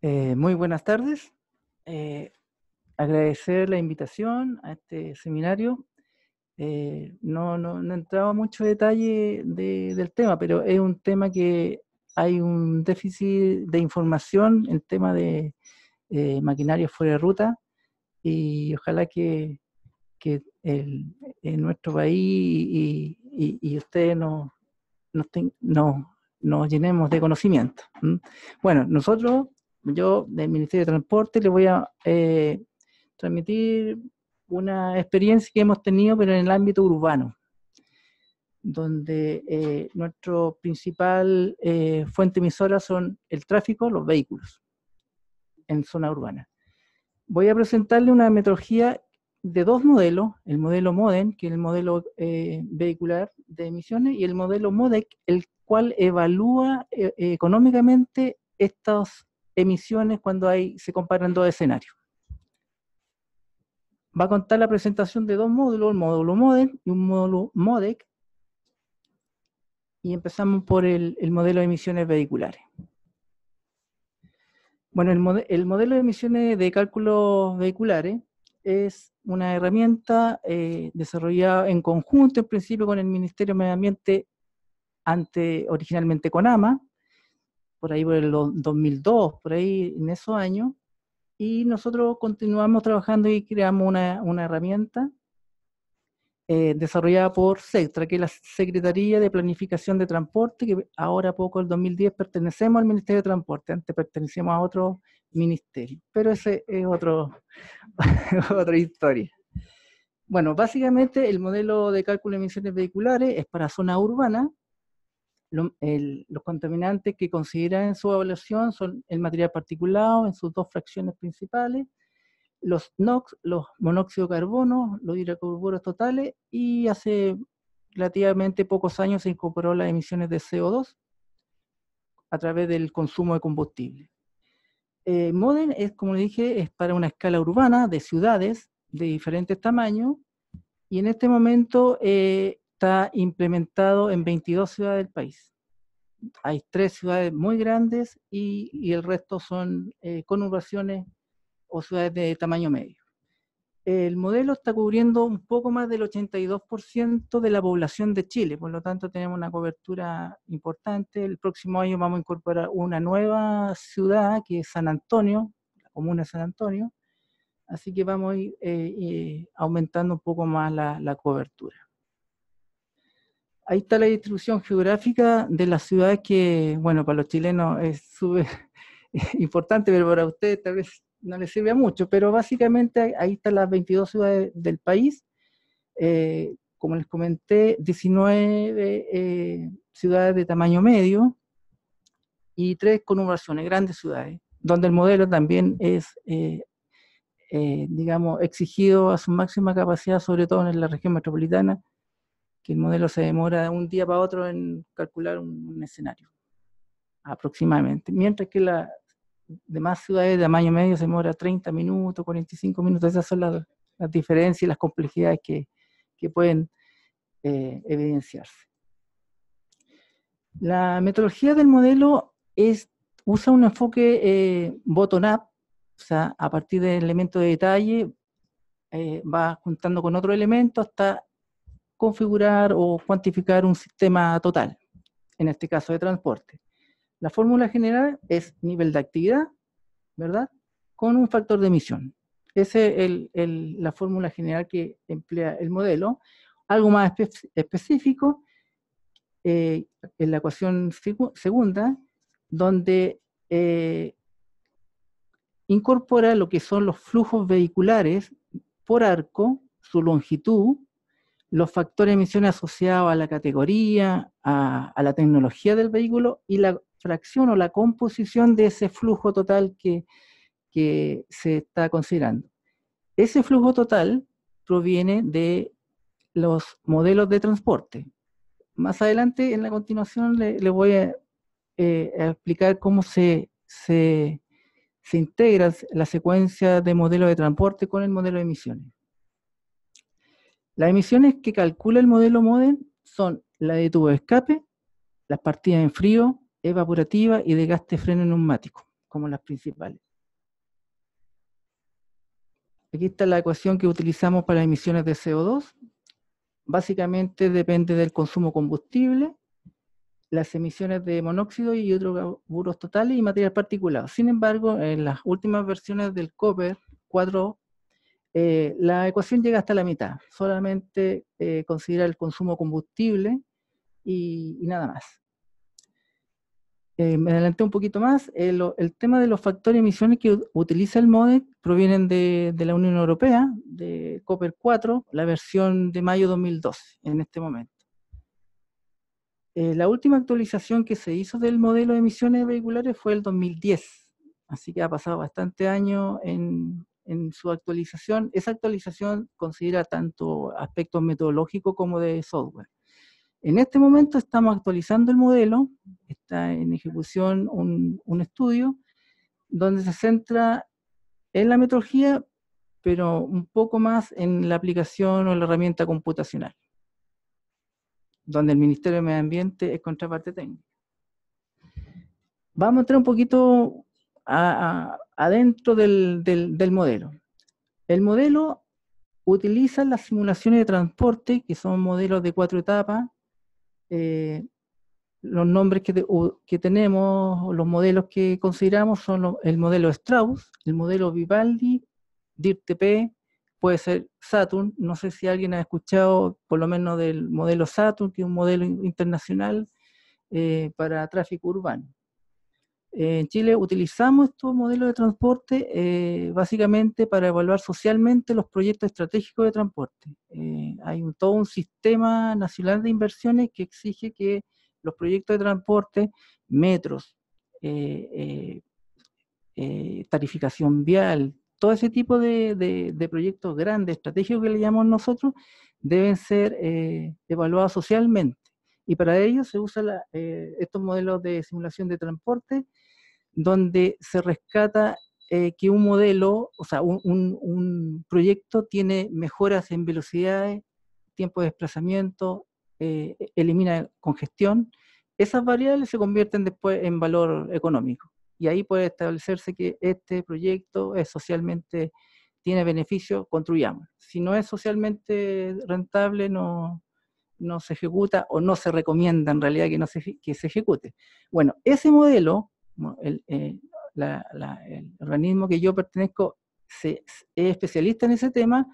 Muy buenas tardes. Agradecer la invitación a este seminario. No he entrado a mucho detalle del tema, pero es un tema que hay un déficit de información, el tema de maquinaria fuera de ruta, y ojalá que en nuestro país y ustedes nos llenemos de conocimiento. Bueno, yo del Ministerio de Transporte les voy a transmitir una experiencia que hemos tenido, pero en el ámbito urbano, donde nuestro principal fuente emisora son el tráfico, los vehículos en zona urbana. Voy a presentarle una metodología de dos modelos, el modelo MODEN, que es el modelo vehicular de emisiones, y el modelo MODEC, el cual evalúa económicamente estas emisiones cuando se comparan dos escenarios. Va a contar la presentación de dos módulos, el módulo MODEN y un módulo MODEC, y empezamos por el modelo de emisiones vehiculares. Bueno, el modelo de emisiones de cálculos vehiculares es una herramienta desarrollada en conjunto, en principio, con el Ministerio de Medio Ambiente, originalmente con AMA, por ahí por el 2002, por ahí en esos años, y nosotros continuamos trabajando y creamos una herramienta desarrollada por SECTRA, que es la Secretaría de Planificación de Transporte, que ahora poco, el 2010, pertenecemos al Ministerio de Transporte, antes pertenecíamos a otro ministerio, pero ese es otra historia. Bueno, básicamente el modelo de cálculo de emisiones vehiculares es para zona urbana. Los contaminantes que consideran en su evaluación son el material particulado en sus dos fracciones principales, los NOx, los monóxido de carbono, los hidrocarburos totales, y hace relativamente pocos años se incorporó las emisiones de CO2 a través del consumo de combustible. MODEN es, como dije, es para una escala urbana de ciudades de diferentes tamaños, y en este momento está implementado en 22 ciudades del país. Hay 3 ciudades muy grandes y el resto son conurbaciones o ciudades de tamaño medio. El modelo está cubriendo un poco más del 82% de la población de Chile, por lo tanto tenemos una cobertura importante. El próximo año vamos a incorporar una nueva ciudad, que es San Antonio, la comuna de San Antonio, así que vamos a ir aumentando un poco más la cobertura. Ahí está la distribución geográfica de las ciudades que, bueno, para los chilenos es súper importante, pero para ustedes tal vez no les sirve a mucho, pero básicamente ahí están las 22 ciudades del país. Como les comenté, 19 ciudades de tamaño medio y 3 conurbaciones, grandes ciudades, donde el modelo también es, digamos, exigido a su máxima capacidad, sobre todo en la región metropolitana, que el modelo se demora de un día para otro en calcular un escenario, aproximadamente, mientras que las demás ciudades de tamaño medio se demora 30 minutos, 45 minutos. Esas son las diferencias y las complejidades que pueden evidenciarse. La metodología del modelo usa un enfoque bottom-up, o sea, a partir del elemento de detalle, va juntando con otro elemento hasta configurar o cuantificar un sistema total, en este caso de transporte. La fórmula general es nivel de actividad, ¿verdad?, con un factor de emisión. Esa es la fórmula general que emplea el modelo. Algo más específico, en la ecuación segunda, donde incorpora lo que son los flujos vehiculares por arco, su longitud, los factores de emisión asociados a la categoría, a la tecnología del vehículo y la fracción o la composición de ese flujo total que se está considerando. Ese flujo total proviene de los modelos de transporte. Más adelante, en la continuación, le voy a explicar cómo se integra la secuencia de modelos de transporte con el modelo de emisiones. Las emisiones que calcula el modelo MODEN son la de tubo de escape, las partidas en frío, evaporativa y de gas de freno neumático. como las principales. Aquí está la ecuación que utilizamos para emisiones de CO2. Básicamente depende del consumo combustible, las emisiones de monóxido y hidrocarburos totales y material particulado. Sin embargo, en las últimas versiones del Copper 4, la ecuación llega hasta la mitad. Solamente considera el consumo combustible y nada más. Me adelanté un poquito más. El tema de los factores de emisiones que utiliza el MODEC provienen de la Unión Europea, de Copper 4, la versión de mayo 2012, en este momento. La última actualización que se hizo del modelo de emisiones vehiculares fue el 2010, así que ha pasado bastante años en su actualización. Esa actualización considera tanto aspectos metodológicos como de software. En este momento estamos actualizando el modelo, está en ejecución un estudio donde se centra en la metodología, pero un poco más en la aplicación o la herramienta computacional, donde el Ministerio de Medio Ambiente es contraparte técnica. Vamos a entrar un poquito adentro del modelo. El modelo utiliza las simulaciones de transporte, que son modelos de 4 etapas. Los nombres que tenemos, los modelos que consideramos son el modelo Strauss, el modelo Vivaldi, DIRTP, puede ser Saturn. No sé si alguien ha escuchado por lo menos del modelo Saturn, que es un modelo internacional para tráfico urbano. En Chile utilizamos estos modelos de transporte básicamente para evaluar socialmente los proyectos estratégicos de transporte. Hay todo un sistema nacional de inversiones que exige que los proyectos de transporte, metros, tarificación vial, todo ese tipo de proyectos grandes, estratégicos que le llamamos nosotros, deben ser evaluados socialmente. Y para ello se usan estos modelos de simulación de transporte, donde se rescata que un modelo, o sea, un proyecto tiene mejoras en velocidades, tiempo de desplazamiento, elimina congestión. Esas variables se convierten después en valor económico. Y ahí puede establecerse que este proyecto es socialmente, tiene beneficio, construyamos. Si no es socialmente rentable, no se ejecuta o no se recomienda en realidad que se ejecute. Bueno, ese modelo, el organismo que yo pertenezco es especialista en ese tema.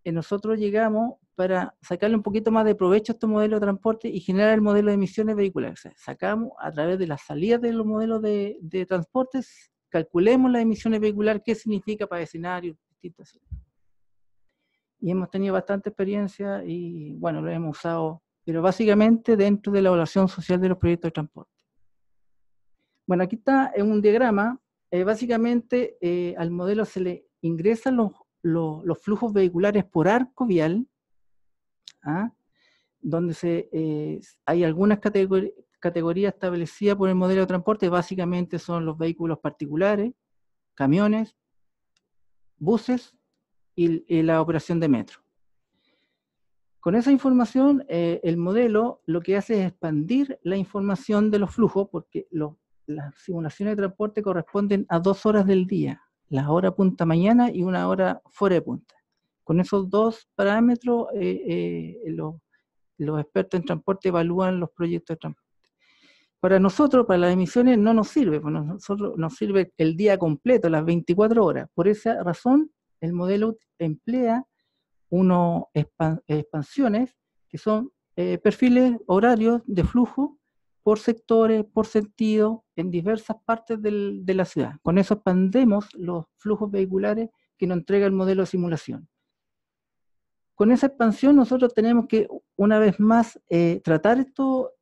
Nosotros llegamos para sacarle un poquito más de provecho a estos modelos de transporte y generar el modelo de emisiones vehiculares. O sea, sacamos a través de las salidas de los modelos de transportes, calculemos las emisiones vehiculares, qué significa para escenarios distintos. Y hemos tenido bastante experiencia y bueno, lo hemos usado, pero básicamente dentro de la evaluación social de los proyectos de transporte. Bueno, aquí está en un diagrama, básicamente al modelo se le ingresan los flujos vehiculares por arco vial, donde hay algunas categorías establecidas por el modelo de transporte, básicamente son los vehículos particulares, camiones, buses y la operación de metro. Con esa información, el modelo lo que hace es expandir la información de los flujos, porque las simulaciones de transporte corresponden a 2 horas del día, la hora punta mañana y una hora fuera de punta. Con esos 2 parámetros, los expertos en transporte evalúan los proyectos de transporte. Para nosotros, para las emisiones, no nos sirve, porque nosotros nos sirve el día completo, las 24 horas. Por esa razón, el modelo emplea unas expansiones que son perfiles horarios de flujo por sectores, por sentido, en diversas partes de la ciudad. Con eso expandemos los flujos vehiculares que nos entrega el modelo de simulación. Con esa expansión nosotros tenemos que, una vez más, tratar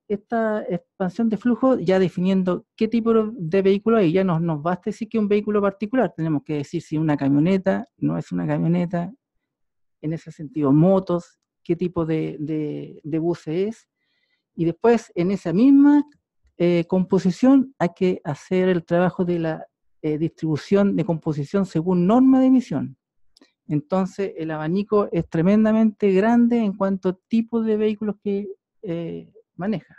esta expansión de flujo ya definiendo qué tipo de vehículo hay. Ya nos basta decir que un vehículo particular, tenemos que decir si una camioneta, no es una camioneta, en ese sentido, motos, qué tipo de buses es, y después en esa misma composición hay que hacer el trabajo de la distribución de composición según norma de emisión. Entonces el abanico es tremendamente grande en cuanto a tipo de vehículos que maneja.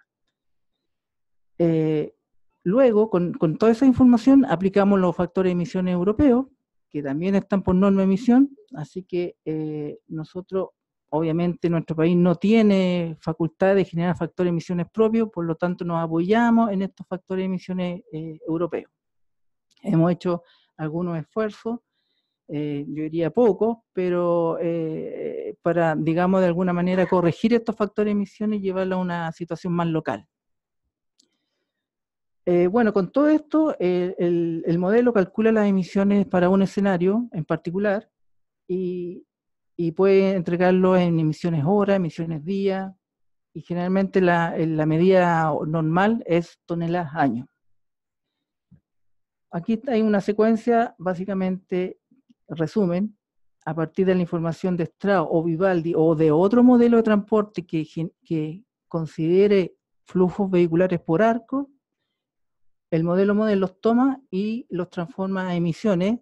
Luego, con toda esa información, aplicamos los factores de emisiones europeos, que también están por norma de emisión, así que nosotros, obviamente, nuestro país no tiene facultad de generar factores de emisiones propios, por lo tanto nos apoyamos en estos factores de emisiones europeos. Hemos hecho algunos esfuerzos, yo diría poco, pero para, digamos, de alguna manera corregir estos factores de emisiones y llevarlo a una situación más local. Bueno, con todo esto, el modelo calcula las emisiones para un escenario en particular y puede entregarlo en emisiones hora, emisiones día, y generalmente la medida normal es toneladas año. Aquí hay una secuencia, básicamente, resumen, a partir de la información de Strauss o Vivaldi o de otro modelo de transporte que considere flujos vehiculares por arco. El modelo los toma y los transforma a emisiones,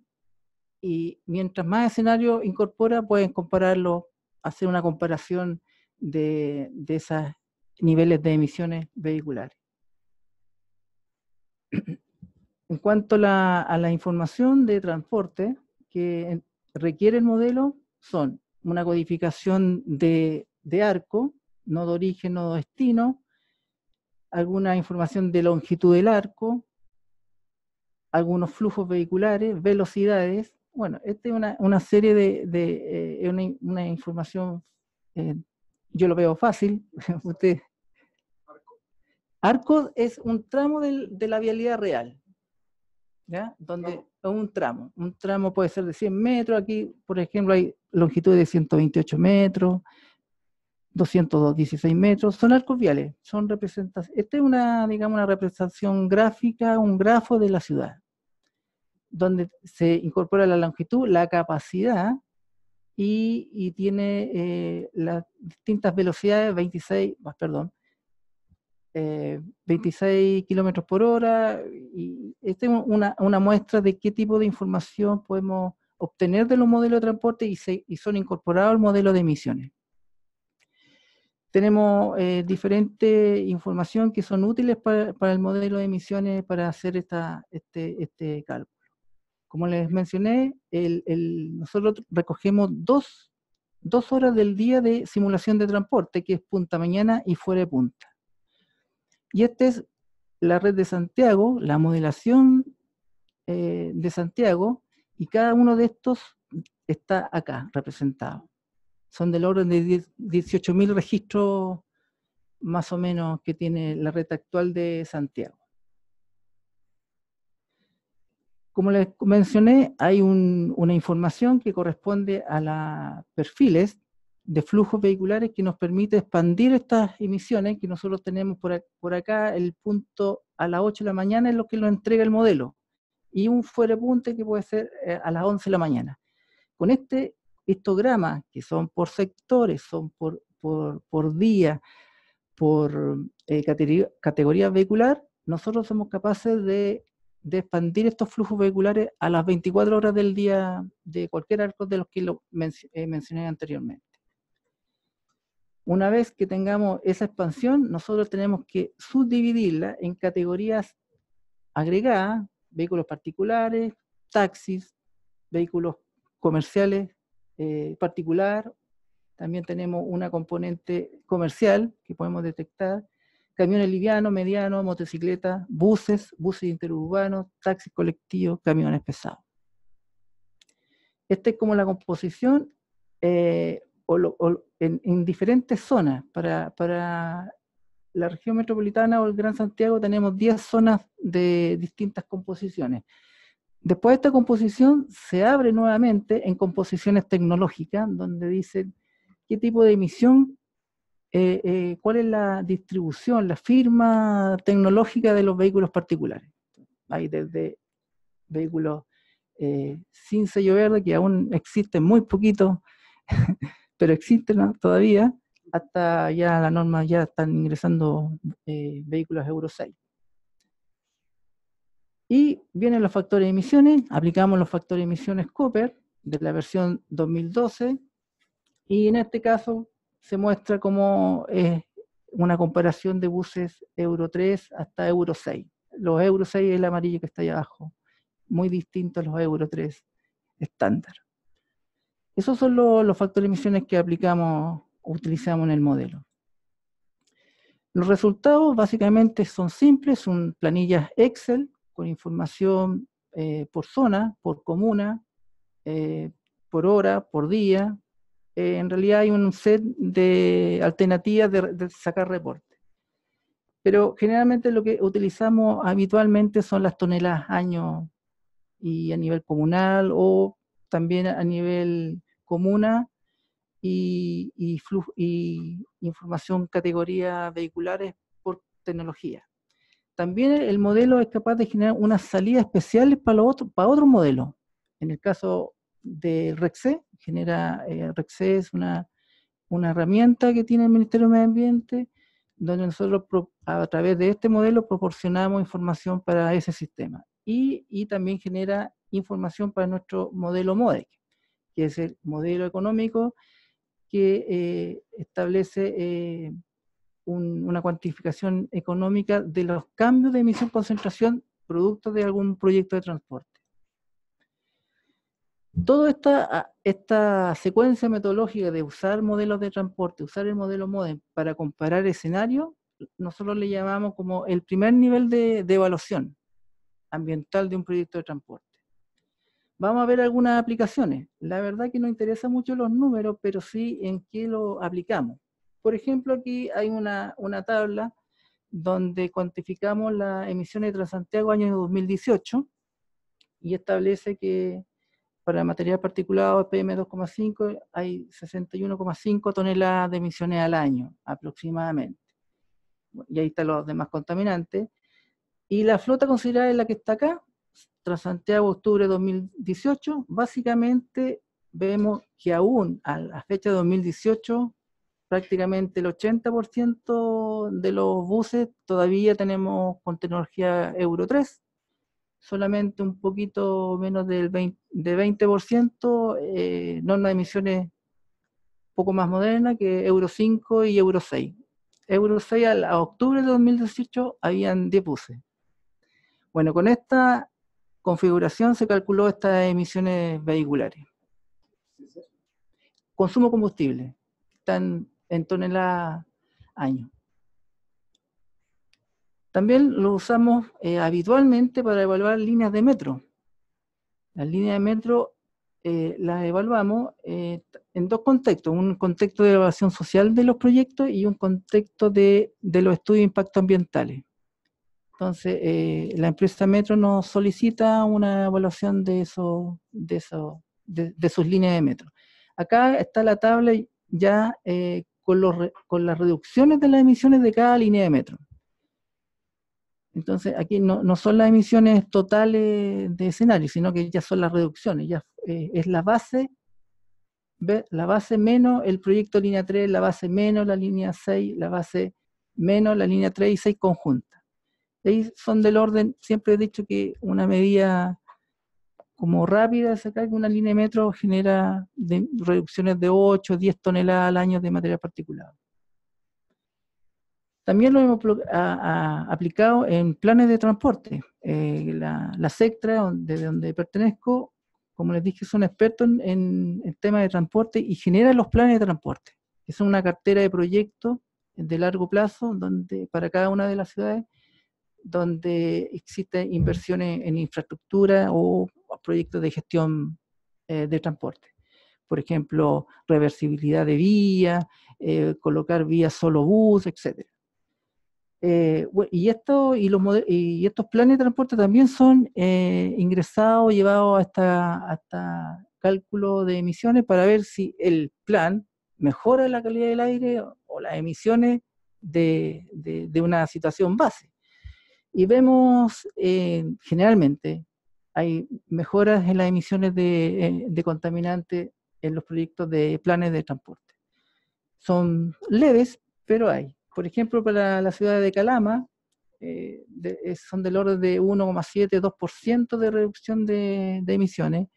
y mientras más escenarios incorpora, pueden compararlo, hacer una comparación de esos niveles de emisiones vehiculares. En cuanto a la información de transporte que requiere el modelo, son una codificación de arco, nodo origen, nodo destino, alguna información de longitud del arco, algunos flujos vehiculares, velocidades. Bueno, esta es una serie de una información, yo lo veo fácil. Usted. Arco es un tramo de la vialidad real, ¿ya? Donde un tramo puede ser de 100 metros, aquí por ejemplo hay longitud de 128 metros, 216 metros, son arcos viales, son representaciones. Esta es digamos, una representación gráfica, un grafo de la ciudad, donde se incorpora la longitud, la capacidad, y tiene las distintas velocidades, 26 kilómetros por hora, y esta es una muestra de qué tipo de información podemos obtener de los modelos de transporte y son incorporados al modelo de emisiones. Tenemos diferente información que son útiles para el modelo de emisiones para hacer este cálculo. Como les mencioné, nosotros recogemos dos horas del día de simulación de transporte, que es punta mañana y fuera de punta. Y esta es la red de Santiago, la modelación de Santiago, y cada uno de estos está acá representado. Son del orden de 18.000 registros más o menos que tiene la red actual de Santiago. Como les mencioné, hay una información que corresponde a los perfiles de flujos vehiculares que nos permite expandir estas emisiones que nosotros tenemos por acá. El punto a las 8 de la mañana es lo que nos entrega el modelo, y un fuera de punta que puede ser a las 11 de la mañana. Con este histograma, que son por sectores, son por día, por categoría vehicular, nosotros somos capaces de expandir estos flujos vehiculares a las 24 horas del día de cualquier arco de los que mencioné anteriormente. Una vez que tengamos esa expansión, nosotros tenemos que subdividirla en categorías agregadas: vehículos particulares, taxis, vehículos comerciales particular. También tenemos una componente comercial que podemos detectar: camiones livianos, medianos, motocicletas, buses interurbanos, taxis colectivos, camiones pesados. Esta es como la composición en diferentes zonas. Para la región metropolitana o el Gran Santiago tenemos 10 zonas de distintas composiciones. Después de esta composición se abre nuevamente en composiciones tecnológicas, donde dicen qué tipo de emisión, cuál es la distribución, la firma tecnológica de los vehículos particulares. Hay desde vehículos sin sello verde, que aún existen muy poquitos, pero existen, ¿no?, todavía, hasta ya la norma ya están ingresando vehículos Euro 6. Y vienen los factores de emisiones, aplicamos los factores de emisiones Cooper de la versión 2012, y en este caso se muestra como una comparación de buses Euro 3 hasta Euro 6. los Euro 6 es el amarillo que está ahí abajo, muy distinto a los Euro 3 estándar. Esos son los factores de emisiones que aplicamos, utilizamos en el modelo. Los resultados básicamente son simples, son planillas Excel con información por zona, por comuna, por hora, por día. En realidad hay un set de alternativas de sacar reportes. Pero generalmente lo que utilizamos habitualmente son las toneladas año y a nivel comunal o también a nivel comuna y información categoría vehiculares por tecnología. También el modelo es capaz de generar unas salidas especiales para otros modelos. En el caso de RECSE, RECSE es una herramienta que tiene el Ministerio de Medio Ambiente, donde nosotros a través de este modelo proporcionamos información para ese sistema. Y también genera información para nuestro modelo MODEC, que es el modelo económico que establece una cuantificación económica de los cambios de emisión-concentración producto de algún proyecto de transporte. Toda esta secuencia metodológica de usar modelos de transporte, usar el modelo MODEM para comparar escenarios, nosotros le llamamos como el primer nivel de evaluación ambiental de un proyecto de transporte. Vamos a ver algunas aplicaciones. La verdad que no interesa mucho los números, pero sí en qué lo aplicamos. Por ejemplo, aquí hay una tabla donde cuantificamos las emisiones de Transantiago año 2018 y establece que para material particulado PM2,5 hay 61,5 toneladas de emisiones al año, aproximadamente. Y ahí están los demás contaminantes. Y la flota considerada es la que está acá, Transantiago octubre 2018, básicamente vemos que aún a la fecha de 2018, prácticamente el 80% de los buses todavía tenemos con tecnología Euro 3, solamente un poquito menos de 20% normas de emisiones un poco más modernas que Euro 5 y Euro 6. Euro 6 a octubre de 2018 habían 10 buses. Bueno, con esta configuración se calculó estas emisiones vehiculares. Consumo combustible, están en toneladas año. También lo usamos habitualmente para evaluar líneas de metro. Las líneas de metro las evaluamos en dos contextos, un contexto de evaluación social de los proyectos y un contexto de los estudios de impacto ambientales. Entonces, la empresa Metro nos solicita una evaluación de sus líneas de metro. Acá está la tabla ya con las reducciones de las emisiones de cada línea de metro. Entonces, aquí no son las emisiones totales de escenario, sino que ya son las reducciones. Ya es la base menos el proyecto línea 3, la base menos la línea 6, la base menos la línea 3 y 6 conjuntas. Ahí son del orden, siempre he dicho que una medida como rápida es acá, que una línea de metro genera reducciones de 8 o 10 toneladas al año de material particulado. También lo hemos aplicado en planes de transporte. La SECTRA, de donde pertenezco, como les dije, son expertos en temas de transporte y generan los planes de transporte. Es una cartera de proyectos de largo plazo donde para cada una de las ciudades, donde existen inversiones en infraestructura o proyectos de gestión de transporte. Por ejemplo, reversibilidad de vías, colocar vías solo bus, etc. Y estos planes de transporte también son ingresados, llevados hasta cálculo de emisiones para ver si el plan mejora la calidad del aire o las emisiones de una situación base. Y vemos generalmente hay mejoras en las emisiones de contaminantes en los proyectos de planes de transporte. Son leves, pero hay. Por ejemplo, para la ciudad de Calama, son del orden de 1,7-2% de reducción de emisiones,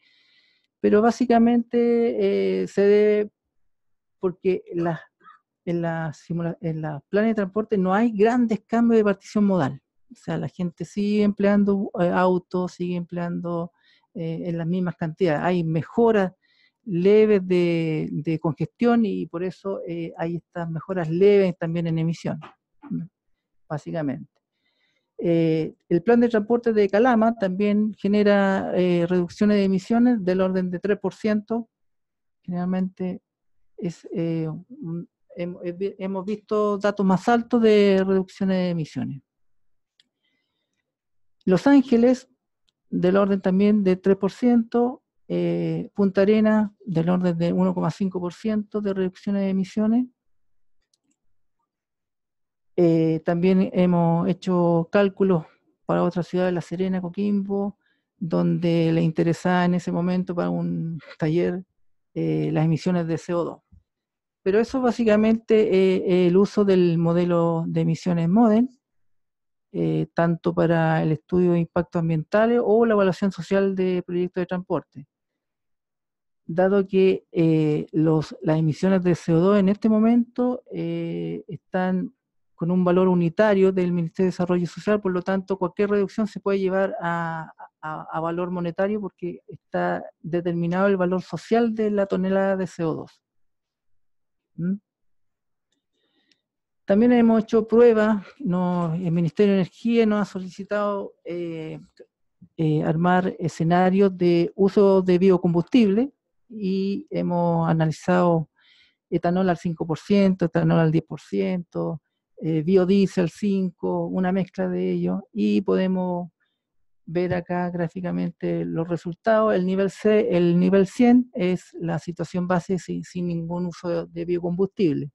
pero básicamente se debe porque en los planes de transporte no hay grandes cambios de partición modal. O sea, la gente sigue empleando autos, sigue empleando en las mismas cantidades. Hay mejoras leves de congestión y por eso hay estas mejoras leves también en emisión, básicamente. El plan de transporte de Calama también genera reducciones de emisiones del orden de 3%. Generalmente hemos visto datos más altos de reducciones de emisiones. Los Ángeles, del orden también de 3%, Punta Arenas, del orden de 1,5% de reducciones de emisiones. También hemos hecho cálculos para otras ciudades, La Serena, Coquimbo, donde le interesaba en ese momento para un taller las emisiones de CO2. Pero eso básicamente el uso del modelo de emisiones MODEL, tanto para el estudio de impactos ambientales o la evaluación social de proyectos de transporte. Dado que las emisiones de CO2 en este momento están con un valor unitario del Ministerio de Desarrollo Social, por lo tanto cualquier reducción se puede llevar a valor monetario porque está determinado el valor social de la tonelada de CO2. ¿Mm? También hemos hecho pruebas, el Ministerio de Energía nos ha solicitado armar escenarios de uso de biocombustible y hemos analizado etanol al 5%, etanol al 10%, biodiesel al 5%, una mezcla de ellos, y podemos ver acá gráficamente los resultados. El nivel 100 es la situación base sin ningún uso de biocombustible.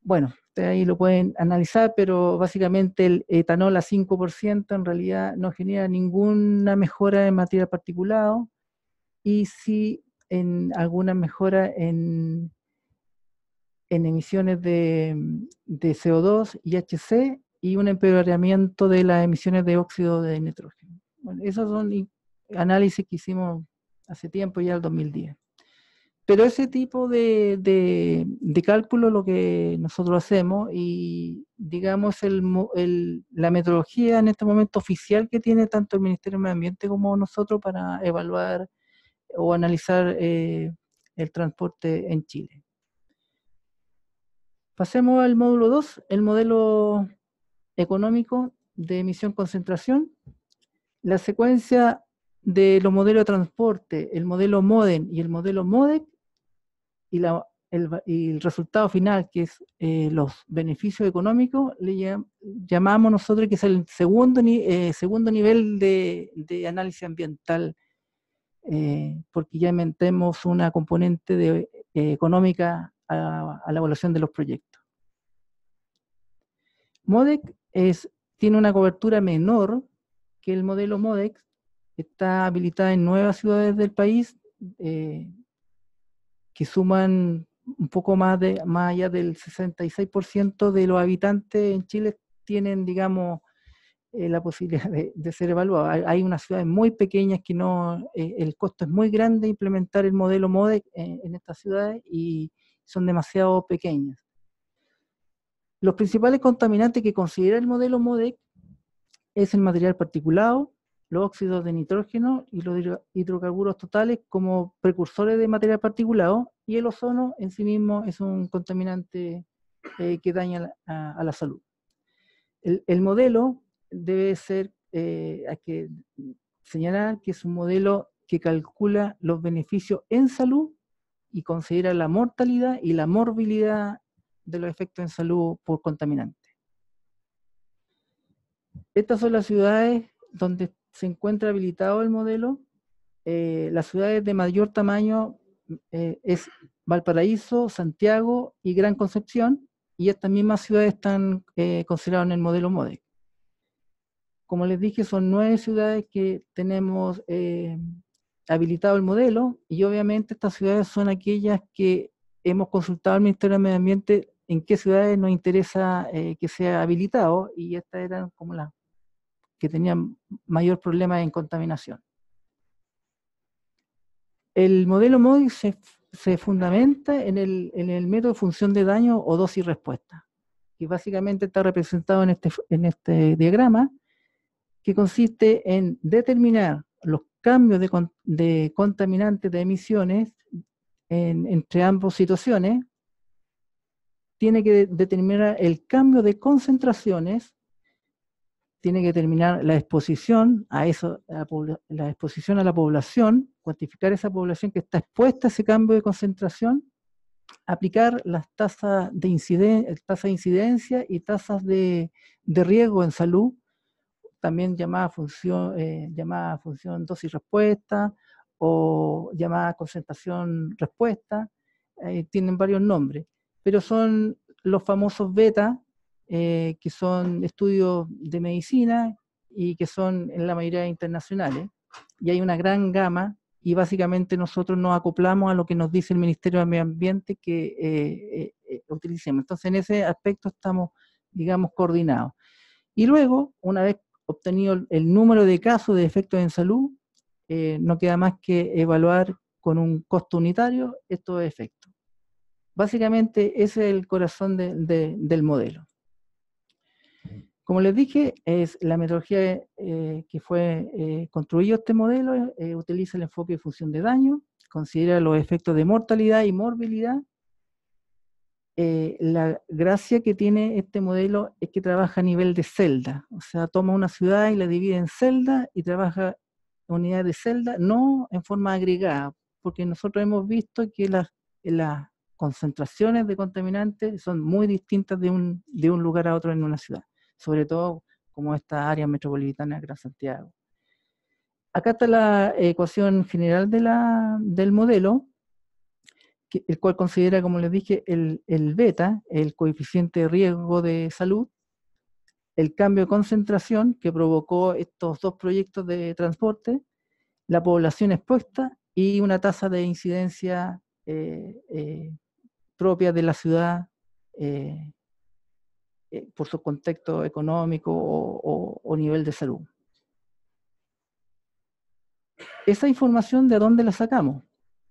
Bueno, ahí lo pueden analizar, pero básicamente el etanol a 5% en realidad no genera ninguna mejora en material particulado y sí en alguna mejora en emisiones de CO2 y HC y un empeoramiento de las emisiones de óxido de nitrógeno. Bueno, esos son análisis que hicimos hace tiempo, ya el 2010. Pero ese tipo de cálculo es lo que nosotros hacemos y digamos la metodología en este momento oficial que tiene tanto el Ministerio de Medio Ambiente como nosotros para evaluar o analizar el transporte en Chile. Pasemos al módulo 2, el modelo económico de emisión-concentración. La secuencia de los modelos de transporte, el modelo MODEN y el modelo MODEC, y el resultado final, que es los beneficios económicos, le llamamos nosotros que es el segundo nivel de análisis ambiental, porque ya metemos una componente económica a la evaluación de los proyectos. MODEC tiene una cobertura menor que el modelo MODEC, está habilitada en 9 ciudades del país, que suman un poco más allá del 66% de los habitantes en Chile tienen, digamos, la posibilidad de ser evaluados. Hay unas ciudades muy pequeñas que el costo es muy grande implementar el modelo MODEC en estas ciudades y son demasiado pequeñas. Los principales contaminantes que considera el modelo MODEC es el material particulado, los óxidos de nitrógeno y los hidrocarburos totales como precursores de material particulado, y el ozono en sí mismo es un contaminante que daña a la salud. El modelo debe ser, hay que señalar que es un modelo que calcula los beneficios en salud y considera la mortalidad y la morbilidad de los efectos en salud por contaminante. Estas son las ciudades donde se encuentra habilitado el modelo. Las ciudades de mayor tamaño es Valparaíso, Santiago y Gran Concepción, y estas mismas ciudades están consideradas en el modelo MODEC. Como les dije, son 9 ciudades que tenemos habilitado el modelo, y obviamente estas ciudades son aquellas que hemos consultado al Ministerio de Medio Ambiente en qué ciudades nos interesa que sea habilitado, y estas eran como las que tenían mayor problema en contaminación. El modelo MODEC se fundamenta en el método de función de daño o dosis respuesta, que básicamente está representado en este diagrama, que consiste en determinar los cambios de contaminantes de emisiones entre ambas situaciones. Tiene que determinar el cambio de concentraciones, tiene que determinar la exposición a eso, la exposición a la población, cuantificar esa población que está expuesta a ese cambio de concentración, aplicar las tasas de incidencia y tasas de riesgo en salud, también llamada función dosis-respuesta o llamada concentración-respuesta, tienen varios nombres, pero son los famosos beta, que son estudios de medicina y que son en la mayoría internacionales, y hay una gran gama, y básicamente nosotros nos acoplamos a lo que nos dice el Ministerio de Medio Ambiente que utilicemos. Entonces en ese aspecto estamos, digamos, coordinados. Y luego, una vez obtenido el número de casos de efectos en salud, no queda más que evaluar con un costo unitario estos efectos. Básicamente ese es el corazón del modelo. Como les dije, es la metodología que fue construido este modelo, utiliza el enfoque de función de daño, considera los efectos de mortalidad y morbilidad. La gracia que tiene este modelo es que trabaja a nivel de celda, o sea, toma una ciudad y la divide en celdas y trabaja unidades de celda, no en forma agregada, porque nosotros hemos visto que las concentraciones de contaminantes son muy distintas de un lugar a otro en una ciudad, sobre todo como esta área metropolitana de Gran Santiago. Acá está la ecuación general del modelo, el cual considera, como les dije, el beta, el coeficiente de riesgo de salud, el cambio de concentración que provocó estos dos proyectos de transporte, la población expuesta y una tasa de incidencia propia de la ciudad por su contexto económico o nivel de salud. Esa información, ¿de dónde la sacamos?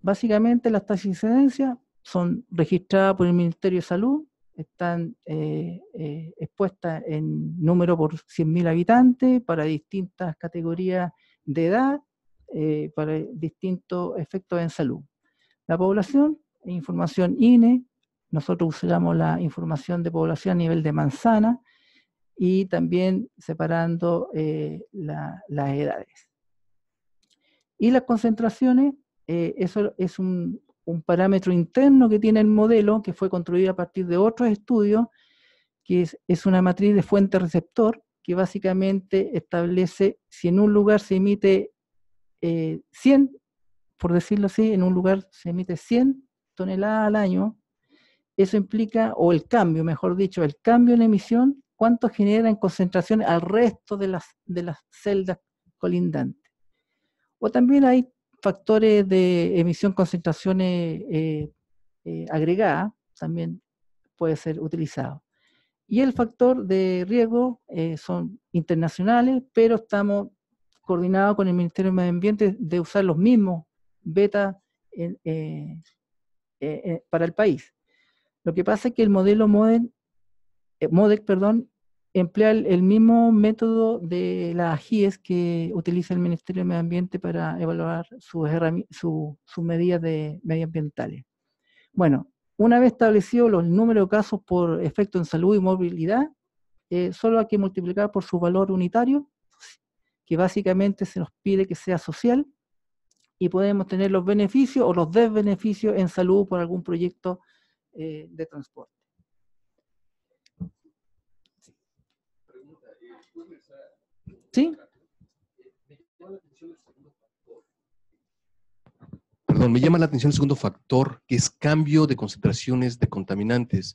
Básicamente las tasas de incidencia son registradas por el Ministerio de Salud, están expuestas en número por 100.000 habitantes para distintas categorías de edad, para distintos efectos en salud. La población, información INE, nosotros usamos la información de población a nivel de manzana y también separando las edades. Y las concentraciones, eso es un parámetro interno que tiene el modelo, que fue construido a partir de otros estudios, que es una matriz de fuente-receptor, que básicamente establece si en un lugar se emite 100, por decirlo así, en un lugar se emite 100 toneladas al año, eso implica, o el cambio, mejor dicho, el cambio en emisión, cuánto genera en concentración al resto de las celdas colindantes. O también hay factores de emisión, concentraciones agregadas, también puede ser utilizado. Y el factor de riesgo son internacionales, pero estamos coordinados con el Ministerio de Medio Ambiente de usar los mismos beta para el país. Lo que pasa es que el modelo MODEC, emplea el mismo método de las AGIES que utiliza el Ministerio de Medio Ambiente para evaluar sus medidas medioambientales. Bueno, una vez establecido los números de casos por efecto en salud y movilidad, solo hay que multiplicar por su valor unitario, que básicamente se nos pide que sea social, y podemos tener los beneficios o los desbeneficios en salud por algún proyecto de transporte. ¿Sí? Perdón, me llama la atención el segundo factor, que es cambio de concentraciones de contaminantes.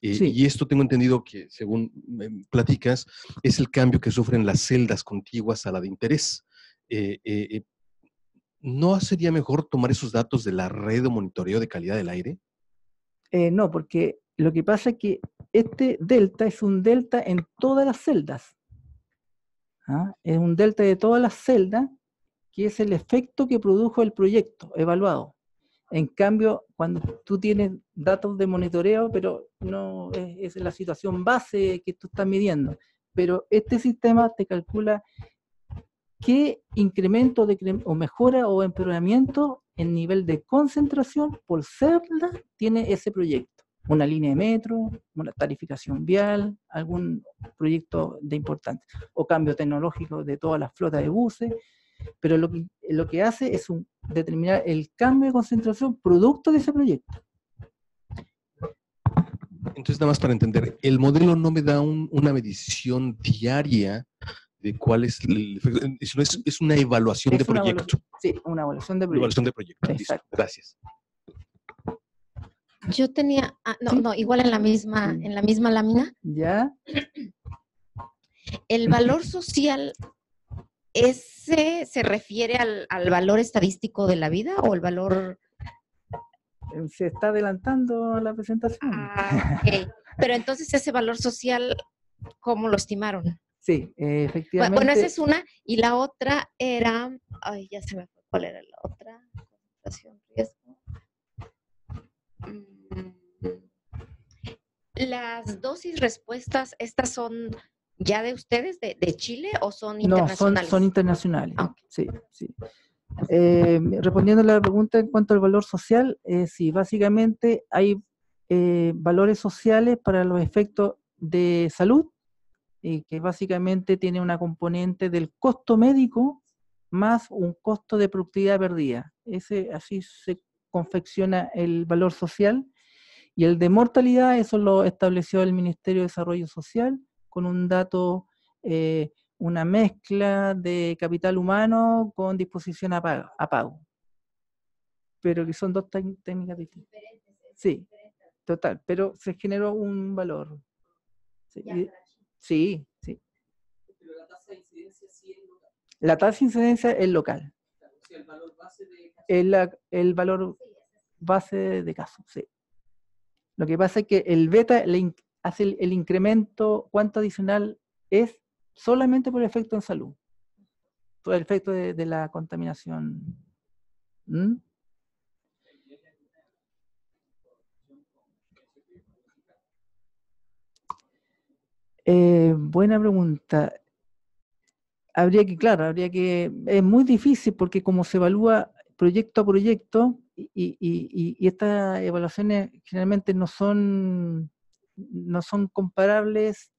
Sí. Y esto tengo entendido que, según me platicas, es el cambio que sufren las celdas contiguas a la de interés. ¿No sería mejor tomar esos datos de la red de monitoreo de calidad del aire? No, porque lo que pasa es que este delta es un delta en todas las celdas. ¿Ah? Es un delta de todas las celdas, que es el efecto que produjo el proyecto evaluado. En cambio, cuando tú tienes datos de monitoreo, pero no es la situación base que tú estás midiendo, pero este sistema te calcula qué incremento o mejora o empeoramiento en nivel de concentración por celda tiene ese proyecto. Una línea de metro, una tarificación vial, algún proyecto de importante, o cambio tecnológico de toda la flota de buses, pero lo que hace es determinar el cambio de concentración producto de ese proyecto. Entonces, nada más para entender, el modelo no me da una medición diaria de cuál es el efecto, es una evaluación de proyecto. Sí, una evaluación de proyecto. Una evaluación de proyecto. Listo, gracias. Yo tenía, no, igual en la misma lámina. ¿Ya? El valor social, ¿ese se refiere al valor estadístico de la vida o el valor? Se está adelantando la presentación. Okay. Pero entonces ese valor social, ¿cómo lo estimaron? Sí, efectivamente. Bueno, esa es una. Y la otra era, ay, ya se me fue, ¿cuál era la otra? Concentración, riesgo. Las dosis respuestas, ¿estas son ya de ustedes, de Chile, o son internacionales? No, son internacionales. Okay. Sí, sí. Respondiendo a la pregunta en cuanto al valor social, sí, básicamente hay valores sociales para los efectos de salud, que básicamente tiene una componente del costo médico más un costo de productividad perdida. Así se confecciona el valor social. Y el de mortalidad, eso lo estableció el Ministerio de Desarrollo Social con un dato, una mezcla de capital humano con disposición a pago. Pero que son dos técnicas distintas. Sí, total, pero se generó un valor. Sí, sí. Pero la tasa de incidencia sí es local. La tasa de incidencia es local. O sea, el valor base de caso. El valor base de caso, sí. Lo que pasa es que el beta hace el incremento, cuánto adicional es solamente por el efecto en salud, por el efecto de la contaminación. ¿Mm? Buena pregunta. Es muy difícil porque como se evalúa proyecto a proyecto y estas evaluaciones generalmente no son comparables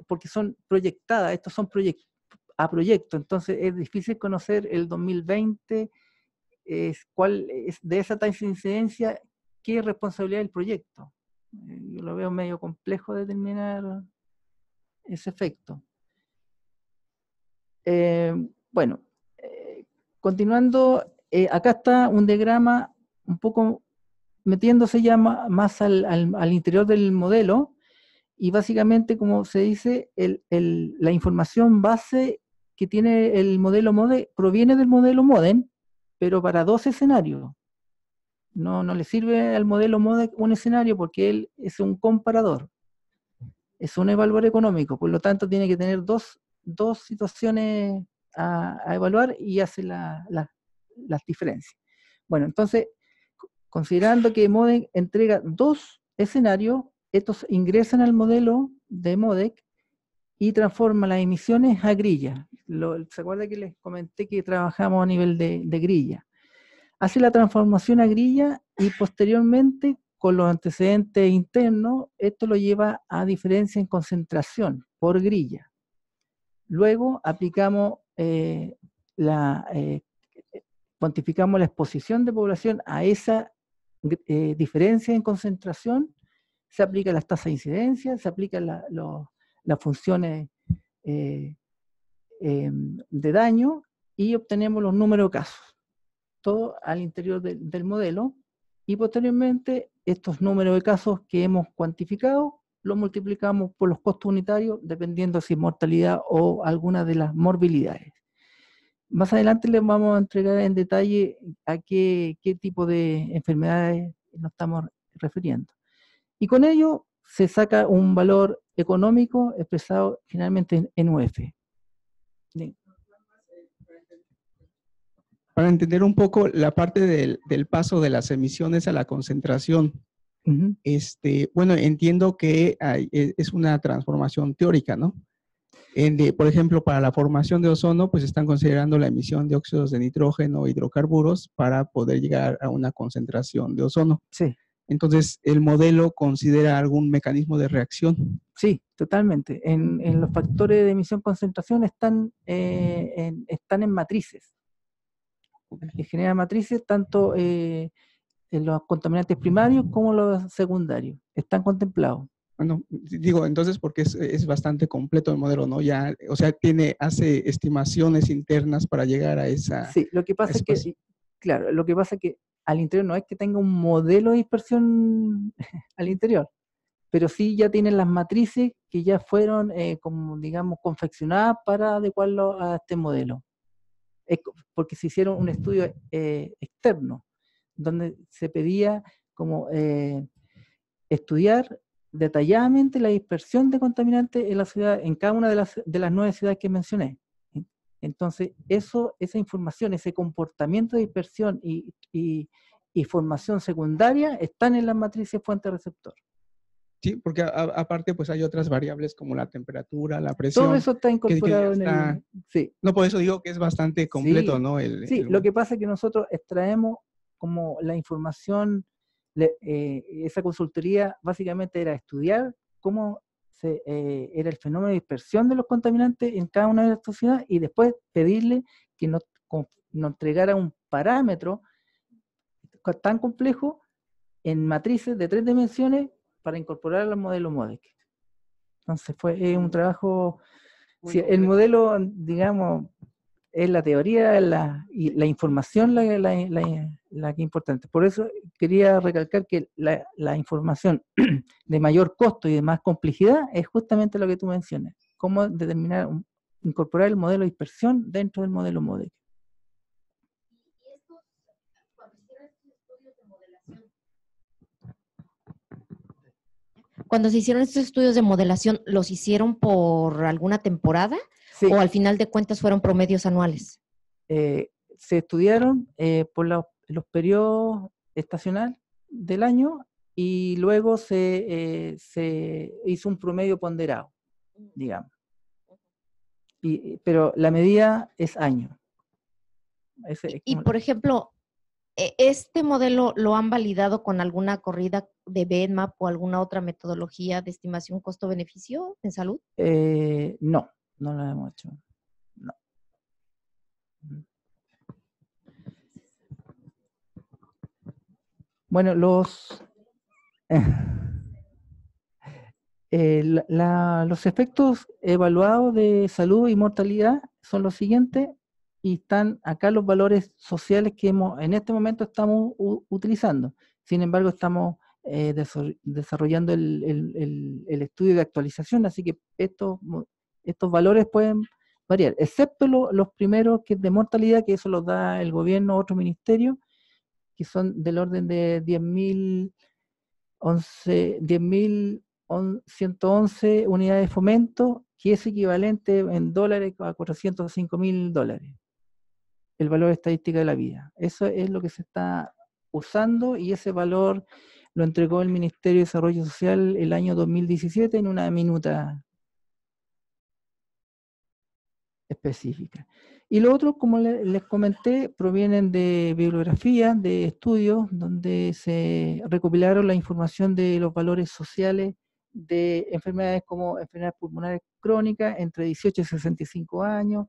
porque son proyectadas, estos son a proyecto, entonces es difícil conocer el 2020, cuál es de esa tasa de incidencia, qué es responsabilidad del proyecto. Yo lo veo medio complejo determinar ese efecto. Bueno, continuando, acá está un diagrama un poco metiéndose ya más al interior del modelo, y básicamente, como se dice, la información base que tiene el modelo MODEC proviene del modelo MODEN, pero para dos escenarios. No le sirve al modelo MODEC un escenario porque él es un comparador, es un evaluador económico, por lo tanto tiene que tener dos situaciones a evaluar y hace las diferencias. Bueno, entonces, considerando que MODEC entrega dos escenarios, estos ingresan al modelo de MODEC y transforma las emisiones a grilla. ¿Se acuerda que les comenté que trabajamos a nivel de grilla? Hace la transformación a grilla y posteriormente, con los antecedentes internos, esto lo lleva a diferencia en concentración por grilla. Luego aplicamos cuantificamos la exposición de población a esa diferencia en concentración, se aplican las tasas de incidencia, se aplican las funciones de daño y obtenemos los números de casos, todo al interior del modelo, y posteriormente estos números de casos que hemos cuantificado los multiplicamos por los costos unitarios dependiendo si es mortalidad o alguna de las morbilidades. Más adelante les vamos a entregar en detalle a qué tipo de enfermedades nos estamos refiriendo. Y con ello se saca un valor económico expresado generalmente en UF. Bien. para entender un poco la parte del paso de las emisiones a la concentración. Ujú. Bueno, entiendo que es una transformación teórica, ¿no? Por ejemplo, para la formación de ozono, pues están considerando la emisión de óxidos de nitrógeno, hidrocarburos, para poder llegar a una concentración de ozono. Sí, Entonces, ¿el modelo considera algún mecanismo de reacción? sí, totalmente. En los factores de emisión-concentración están en matrices. El que genera matrices, tanto en los contaminantes primarios como los secundarios. Están contemplados. Bueno, digo, entonces, porque es bastante completo el modelo, ¿no? Ya, o sea, hace estimaciones internas para llegar a esa... Sí, lo que pasa es que, claro, lo que pasa es que al interior no es que tenga un modelo de dispersión al interior, pero sí ya tienen las matrices que ya fueron, como digamos, confeccionadas para adecuarlo a este modelo. Porque se hicieron un estudio externo, donde se pedía como estudiar detalladamente la dispersión de contaminantes en la ciudad, en cada una de las 9 ciudades que mencioné. Entonces, esa información, ese comportamiento de dispersión y formación secundaria están en las matrices fuente-receptor. Sí, porque aparte pues hay otras variables como la temperatura, la presión. Todo eso está incorporado que en el... Sí. No, por eso digo que es bastante completo, Sí, ¿no? Sí, lo que pasa es que nosotros extraemos como la información, esa consultoría básicamente era estudiar cómo era el fenómeno de dispersión de los contaminantes en cada una de las ciudades y después pedirle que nos entregara un parámetro tan complejo en matrices de 3 dimensiones para incorporar al modelo MODEC. Entonces fue un trabajo, si el modelo, digamos, es la teoría y la información la que es importante. Por eso quería recalcar que la información de mayor costo y de más complejidad es justamente lo que tú mencionas, cómo determinar, incorporar el modelo de dispersión dentro del modelo MODEC. Cuando se hicieron estos estudios de modelación, ¿los hicieron por alguna temporada? Sí. ¿O al final de cuentas fueron promedios anuales? Se estudiaron por los periodos estacionales del año y luego se hizo un promedio ponderado, digamos. Pero la medida es año. Y por ejemplo, ¿este modelo lo han validado con alguna corrida de BEDMAP o alguna otra metodología de estimación costo-beneficio en salud? No lo hemos hecho. No. Bueno, los efectos evaluados de salud y mortalidad son los siguientes y están acá los valores sociales que en este momento estamos utilizando. Sin embargo, estamos desarrollando el estudio de actualización, así que estos valores pueden variar, excepto los primeros que de mortalidad, que eso los da el gobierno, otro ministerio, que son del orden de 10.111 unidades de fomento, que es equivalente en dólares a $405.000, el valor estadístico de la vida. Eso es lo que se está usando y ese valor lo entregó el Ministerio de Desarrollo Social el año 2017 en una minuta específica. Y lo otro, como les comenté, provienen de bibliografía, de estudios, donde se recopilaron la información de los valores sociales de enfermedades como enfermedades pulmonares crónicas entre 18 y 65 años,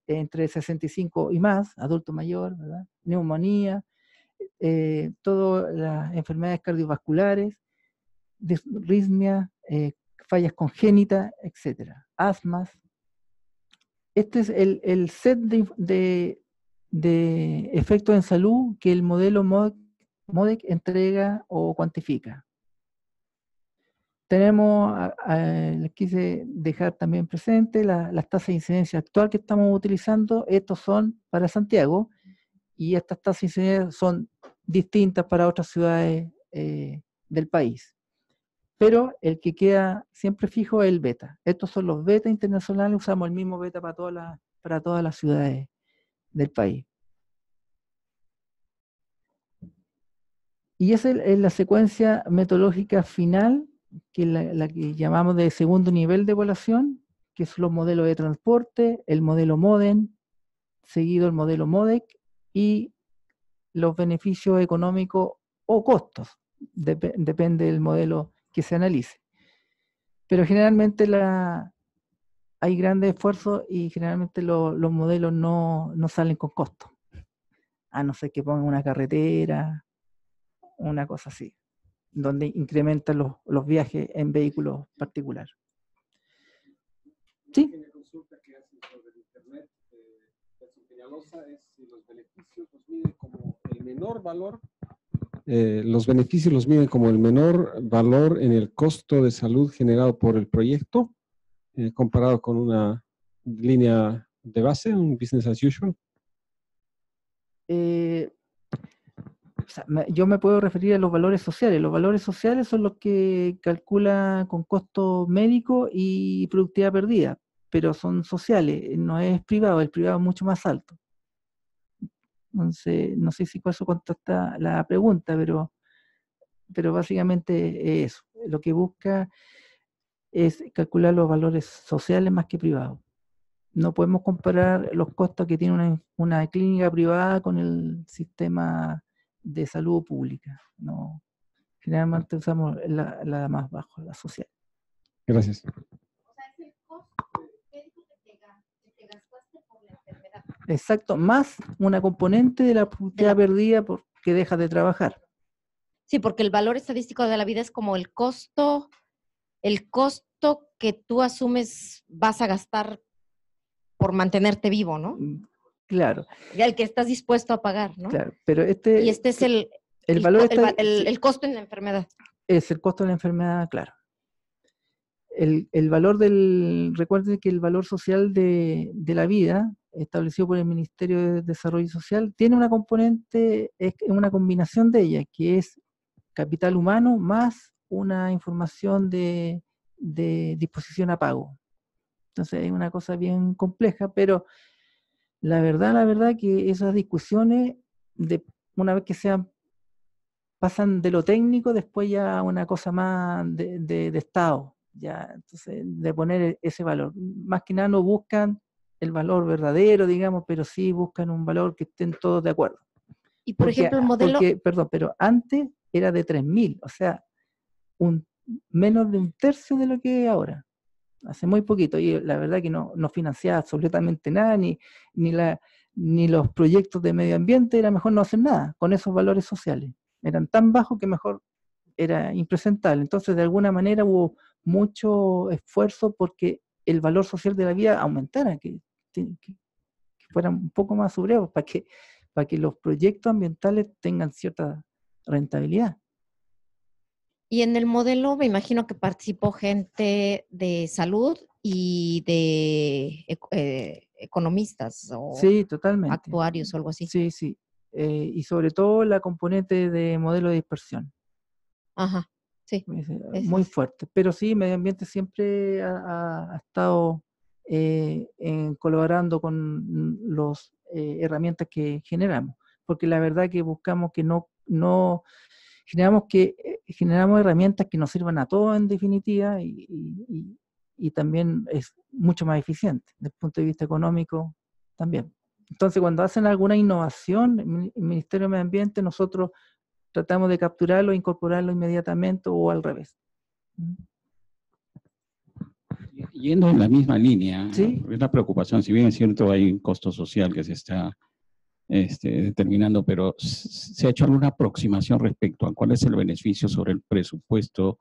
entre 65 y más, adulto mayor, ¿verdad? Neumonía, todas las enfermedades cardiovasculares, disritmia, fallas congénitas, etcétera, asmas. Este es el set de efectos en salud que el modelo MODEC entrega o cuantifica. Tenemos, les quise dejar también presente las tasas de incidencia actual que estamos utilizando. Estos son para Santiago y estas tasas de incidencia son distintas para otras ciudades del país. Pero el que queda siempre fijo es el beta. Estos son los beta internacionales, usamos el mismo beta para todas las ciudades del país. Y esa es la secuencia metodológica final, que es la que llamamos de segundo nivel de evaluación, que son los modelos de transporte, el modelo MODEN, seguido el modelo MODEC, y los beneficios económicos o costos, depende del modelo que se analice. Pero generalmente hay grandes esfuerzos y generalmente los modelos no salen con costos, a no ser que pongan una carretera, una cosa así, donde incrementan los viajes en vehículos particulares. ¿Sí? Una consulta que hacen sobre el internet de Peñalosa es si los beneficios los miden como el menor valor. Los beneficios los miden como el menor valor en el costo de salud generado por el proyecto, comparado con una línea de base, un business as usual. O sea, yo me puedo referir a los valores sociales. Los valores sociales son los que calcula con costo médico y productividad perdida, pero son sociales, no es privado, el privado es mucho más alto. Entonces, no sé si con eso contesta la pregunta, pero básicamente es eso. Lo que busca es calcular los valores sociales más que privados. No podemos comparar los costos que tiene una clínica privada con el sistema de salud pública. No, generalmente usamos la más baja, la social. Gracias. O sea, es el costo médico que te gastaste por la enfermedad. Exacto, más una componente de la productividad perdida porque dejas de trabajar. Sí, porque el valor estadístico de la vida es como el costo que tú asumes vas a gastar por mantenerte vivo, ¿no? Claro. Y al que estás dispuesto a pagar, ¿no? Claro, pero y este es el costo en la enfermedad. Es el costo de la enfermedad, claro. El valor recuerden que el valor social de la vida, establecido por el Ministerio de Desarrollo Social, tiene una componente, es una combinación de ellas, que es capital humano más una información de disposición a pago. Entonces es una cosa bien compleja, pero la verdad que esas discusiones, una vez que pasan de lo técnico, después ya a una cosa más de Estado, ya, entonces de poner ese valor. Más que nada no buscan el valor verdadero, digamos, pero sí buscan un valor que estén todos de acuerdo. Y por ejemplo, el modelo... Perdón, pero antes era de 3.000, o sea, menos de un tercio de lo que es ahora. Hace muy poquito, y la verdad que no financiaba absolutamente nada, ni los proyectos de medio ambiente, era mejor no hacer nada con esos valores sociales. Eran tan bajos que mejor era impresentable. Entonces, de alguna manera hubo mucho esfuerzo porque el valor social de la vida aumentara, que fuera un poco más sobrevos para que los proyectos ambientales tengan cierta rentabilidad. Y en el modelo me imagino que participó gente de salud y de economistas o sí, totalmente. Actuarios o algo así. Sí, sí. Y sobre todo la componente de modelo de dispersión. Ajá, sí. Muy fuerte. Pero sí, medio ambiente siempre ha estado colaborando con las herramientas que generamos. Porque la verdad que buscamos que generamos herramientas que nos sirvan a todos en definitiva y también es mucho más eficiente desde el punto de vista económico también. Entonces, cuando hacen alguna innovación, el Ministerio de Medio Ambiente, nosotros tratamos de capturarlo e incorporarlo inmediatamente o al revés. Yendo en la misma línea, ¿sí? Es la preocupación, si bien es cierto hay un costo social que se está determinando, pero ¿se ha hecho alguna aproximación respecto a cuál es el beneficio sobre el presupuesto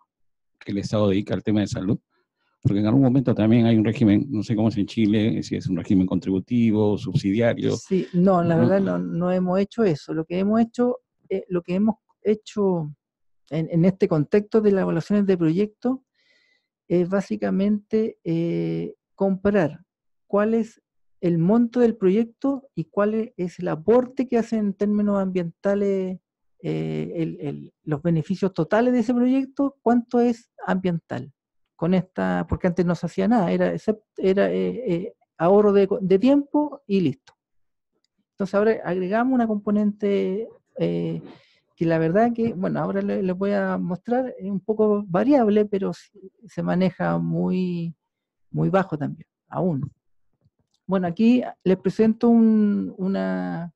que el Estado dedica al tema de salud? Porque en algún momento también hay un régimen, no sé cómo es en Chile, si es un régimen contributivo, subsidiario. Sí, no, la verdad no hemos hecho eso. Lo que hemos hecho en este contexto de las evaluaciones de proyectos es básicamente comparar cuál es el monto del proyecto y cuál es el aporte que hace en términos ambientales, los beneficios totales de ese proyecto, cuánto es ambiental. Porque antes no se hacía nada, era ahorro de tiempo y listo. Entonces ahora agregamos una componente que la verdad que, bueno, ahora les voy a mostrar, es un poco variable, pero se maneja muy, muy bajo también, aún. Bueno, aquí les presento una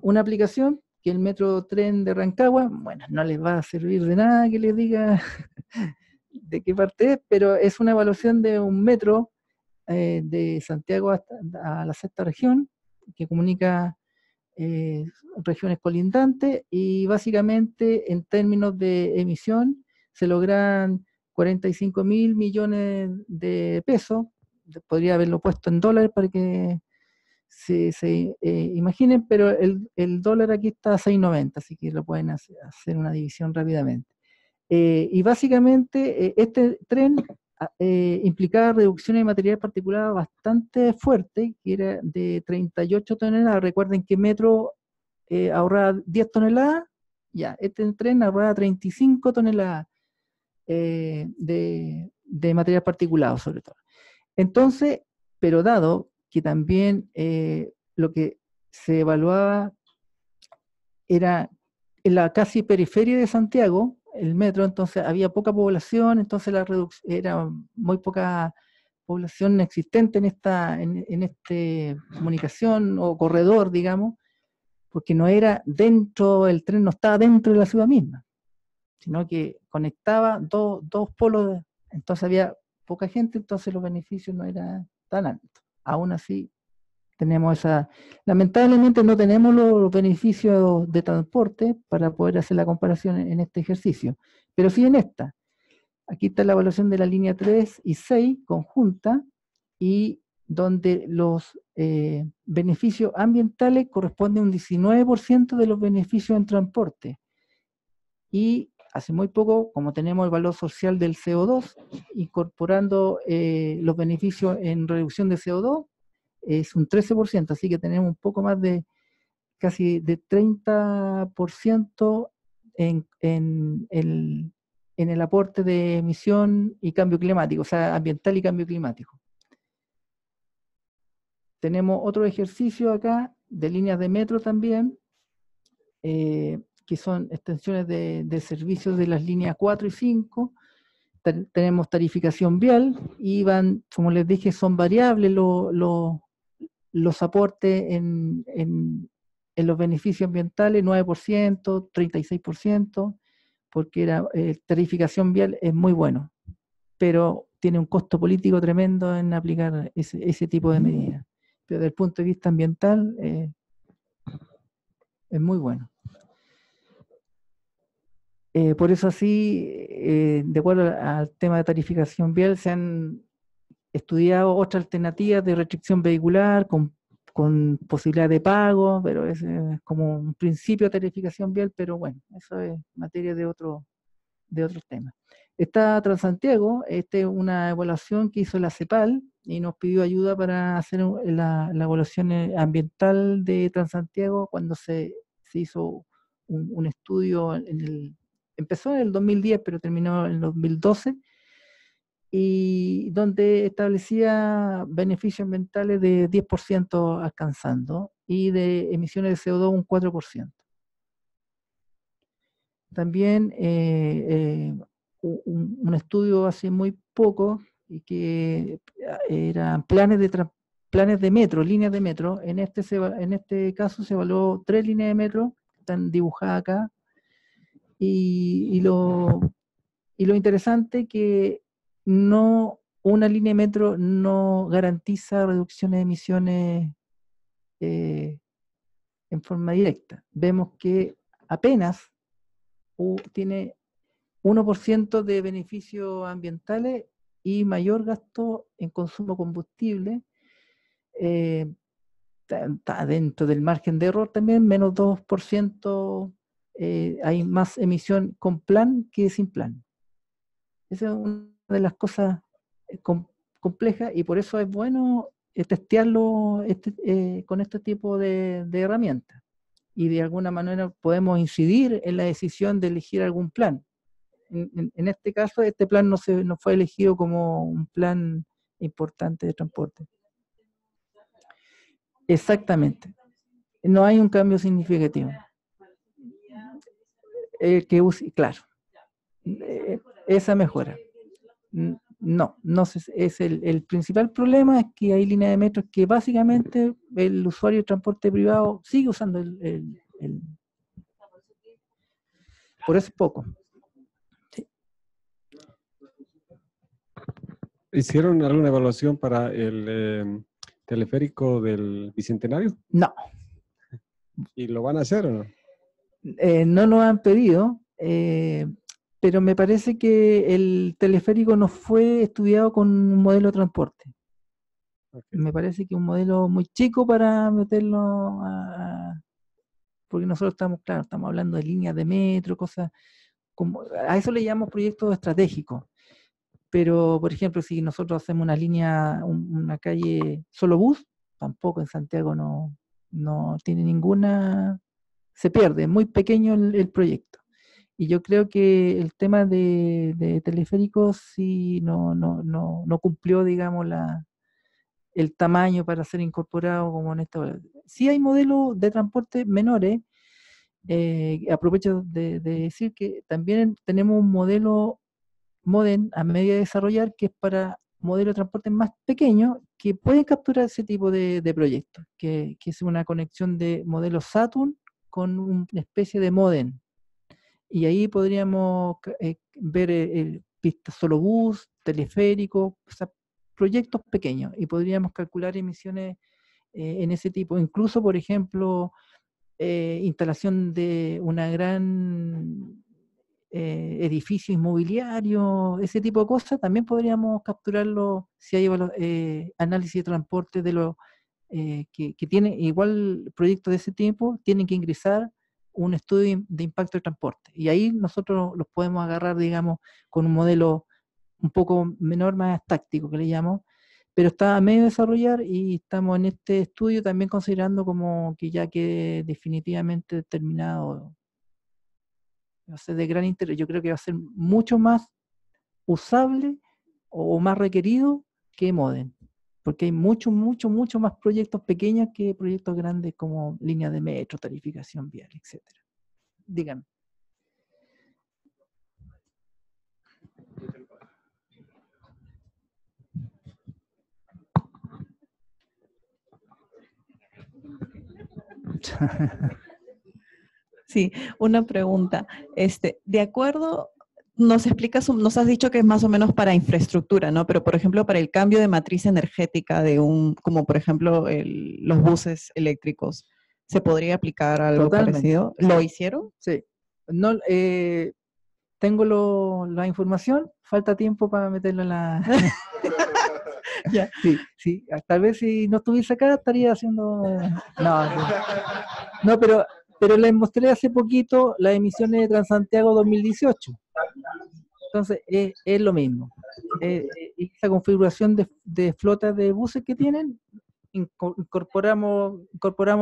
aplicación que el Metro Tren de Rancagua, bueno, no les va a servir de nada que les diga de qué parte es, pero es una evaluación de un metro de Santiago a la sexta región, que comunica regiones colindantes, y básicamente en términos de emisión se logran 45.000 millones de pesos. Podría haberlo puesto en dólares para que se imaginen, pero el dólar aquí está a 6.90, así que lo pueden hacer una división rápidamente. Y básicamente este tren implicaba reducciones de material particulado bastante fuerte, que era de 38 toneladas. Recuerden que Metro ahorraba 10 toneladas, ya, este tren ahorraba 35 toneladas de material particulado, sobre todo. Entonces, pero dado que también lo que se evaluaba era en la casi periferia de Santiago, el metro, entonces había poca población, entonces la reducción era muy poca población existente en esta comunicación o corredor, digamos, porque no era dentro, el tren no estaba dentro de la ciudad misma, sino que conectaba dos polos, entonces había poca gente, entonces los beneficios no eran tan altos. Aún así, tenemos lamentablemente no tenemos los beneficios de transporte para poder hacer la comparación en este ejercicio, pero sí en esta. Aquí está la evaluación de la línea 3 y 6 conjunta, y donde los beneficios ambientales corresponden a un 19% de los beneficios en transporte. Y hace muy poco, como tenemos el valor social del CO2, incorporando los beneficios en reducción de CO2, es un 13%, así que tenemos un poco más de casi de 30% en el aporte de emisión y cambio climático, o sea, ambiental y cambio climático. Tenemos otro ejercicio acá de líneas de metro también, que son extensiones de servicios de las líneas 4 y 5. Tenemos tarificación vial, y van, como les dije, son variables los aportes en los beneficios ambientales, 9%, 36%, porque tarificación vial es muy bueno, pero tiene un costo político tremendo en aplicar ese tipo de medidas. Pero desde el punto de vista ambiental es muy bueno. Por eso así, de acuerdo al tema de tarificación vial, se han estudiado otras alternativas de restricción vehicular con posibilidad de pago, pero es como un principio de tarificación vial, pero bueno, eso es materia de otros temas. Está Transantiago, esta es una evaluación que hizo la CEPAL y nos pidió ayuda para hacer la evaluación ambiental de Transantiago cuando se hizo un estudio empezó en el 2010, pero terminó en el 2012, y donde establecía beneficios ambientales de 10% alcanzando, y de emisiones de CO2 un 4%. También un estudio hace muy poco, y que eran planes de metro, líneas de metro. En este caso se evaluó 3 líneas de metro, están dibujadas acá, y lo interesante que una línea de metro no garantiza reducciones de emisiones en forma directa. Vemos que apenas tiene 1% de beneficios ambientales y mayor gasto en consumo de combustible. Está dentro del margen de error también, menos 2%. Hay más emisión con plan que sin plan. Esa es una de las cosas complejas, y por eso es bueno testearlo con este tipo de herramientas. Y de alguna manera podemos incidir en la decisión de elegir algún plan. En este caso, este plan no fue elegido como un plan importante de transporte. Exactamente. No hay un cambio significativo. que use, claro, esa mejora. No es el principal problema es que hay líneas de metro que básicamente el usuario de transporte privado sigue usando por eso es poco. Sí. ¿Hicieron alguna evaluación para el teleférico del Bicentenario? No. ¿Y lo van a hacer o no? No lo han pedido, pero me parece que el teleférico no fue estudiado con un modelo de transporte. Okay. Me parece que un modelo muy chico para meterlo porque nosotros estamos hablando de líneas de metro, cosas como, a eso le llamamos proyectos estratégicos. Pero, por ejemplo, si nosotros hacemos una línea, una calle solo bus, tampoco en Santiago no tiene ninguna, se pierde, es muy pequeño el proyecto. Y yo creo que el tema de teleféricos sí no cumplió, digamos, el tamaño para ser incorporado como en esta. Sí hay modelos de transporte menores. Aprovecho de decir que también tenemos un modelo MODEN a medio de desarrollar que es para modelos de transporte más pequeños que pueden capturar ese tipo de proyectos, que es una conexión de modelos Saturn con una especie de MODEN. Y ahí podríamos ver pistas solo bus, teleférico, o sea, proyectos pequeños, y podríamos calcular emisiones en ese tipo. Incluso, por ejemplo, instalación de una gran edificio inmobiliario, ese tipo de cosas, también podríamos capturarlo si hay análisis de transporte de lo que tiene igual proyectos de ese tipo, tienen que ingresar un estudio de impacto de transporte. Y ahí nosotros los podemos agarrar, digamos, con un modelo un poco menor, más táctico que le llamo, pero está a medio de desarrollar y estamos en este estudio también considerando como que ya quede definitivamente determinado. Va a ser de gran interés. Yo creo que va a ser mucho más usable o más requerido que MODEN, porque hay mucho más proyectos pequeños que proyectos grandes como líneas de metro, tarificación vial, etc. Díganme. Sí, una pregunta. De acuerdo, nos has dicho que es más o menos para infraestructura, ¿no? Pero, por ejemplo, para el cambio de matriz energética como por ejemplo los buses eléctricos, ¿se podría aplicar algo parecido? ¿Lo hicieron? Sí. No, tengo la información, falta tiempo para meterlo en la... Ya. Sí, tal vez si no estuviese acá estaría haciendo... No, pero les mostré hace poquito las emisiones de Transantiago 2018. Entonces, es lo mismo. Esa configuración de flotas de buses que tienen, incorporamos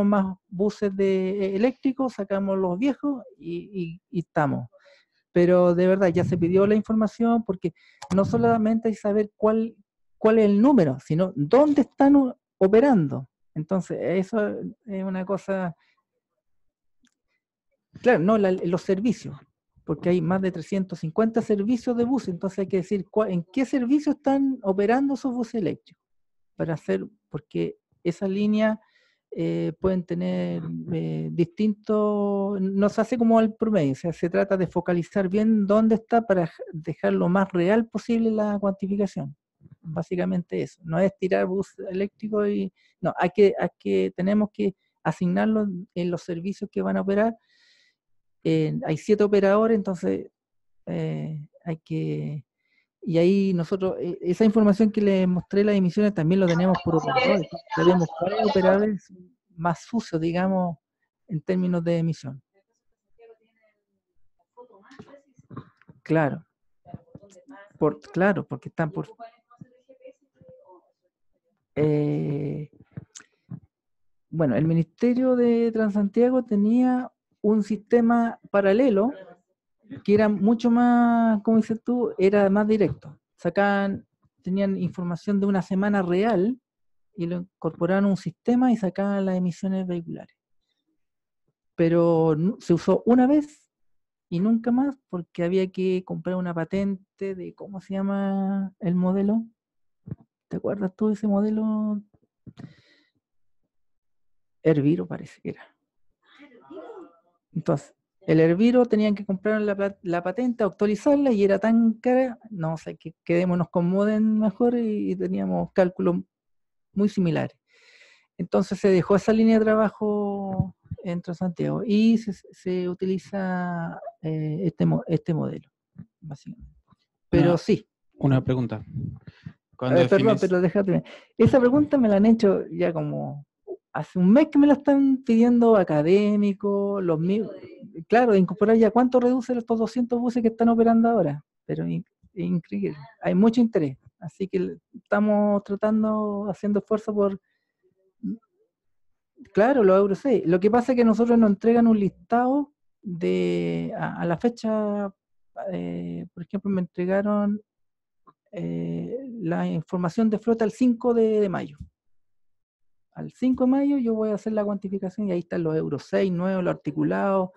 más buses eléctricos, sacamos los viejos y estamos. Pero de verdad, ya se pidió la información porque no solamente hay que saber cuál es el número, sino dónde están operando. Entonces, eso es una cosa... Claro, no, los servicios, porque hay más de 350 servicios de buses, entonces hay que decir en qué servicio están operando esos buses eléctricos, porque esas líneas pueden tener distintos, no se hace como al promedio, o sea, se trata de focalizar bien dónde está para dejar lo más real posible la cuantificación. Básicamente eso, no es tirar bus eléctrico no, tenemos que asignarlo en los servicios que van a operar. Hay 7 operadores, entonces y ahí nosotros, esa información que les mostré, las emisiones, también lo tenemos por operadores. Tenemos cuáles operadores más sucios, digamos, en términos de emisión. Claro. Claro, porque están por... Bueno, el Ministerio de Transantiago tenía un sistema paralelo que era mucho más, como dices tú, era más directo. Tenían información de una semana real y lo incorporaron a un sistema y sacaban las emisiones vehiculares. Pero se usó una vez y nunca más porque había que comprar una patente de, ¿cómo se llama el modelo? ¿Te acuerdas tú de ese modelo? Herviro parece que era. Entonces, el Herviro tenían que comprar la patente, actualizarla y era tan cara, no sé, que quedémonos con Modem mejor y teníamos cálculos muy similares. Entonces se dejó esa línea de trabajo entre Santiago y se utiliza este modelo, básicamente. Pero sí. Una pregunta. Perdón, pero déjate. Esa pregunta me la han hecho ya como hace un mes que me la están pidiendo académicos, los míos. Claro, incorporar ya cuánto reduce estos 200 buses que están operando ahora. Pero es increíble. Hay mucho interés. Así que estamos haciendo esfuerzo por... Claro, los Euro 6. Lo que pasa es que nosotros nos entregan un listado a la fecha, por ejemplo, me entregaron la información de flota el 5 de mayo. Al 5 de mayo yo voy a hacer la cuantificación y ahí están los Euro 6 nuevos, los articulados,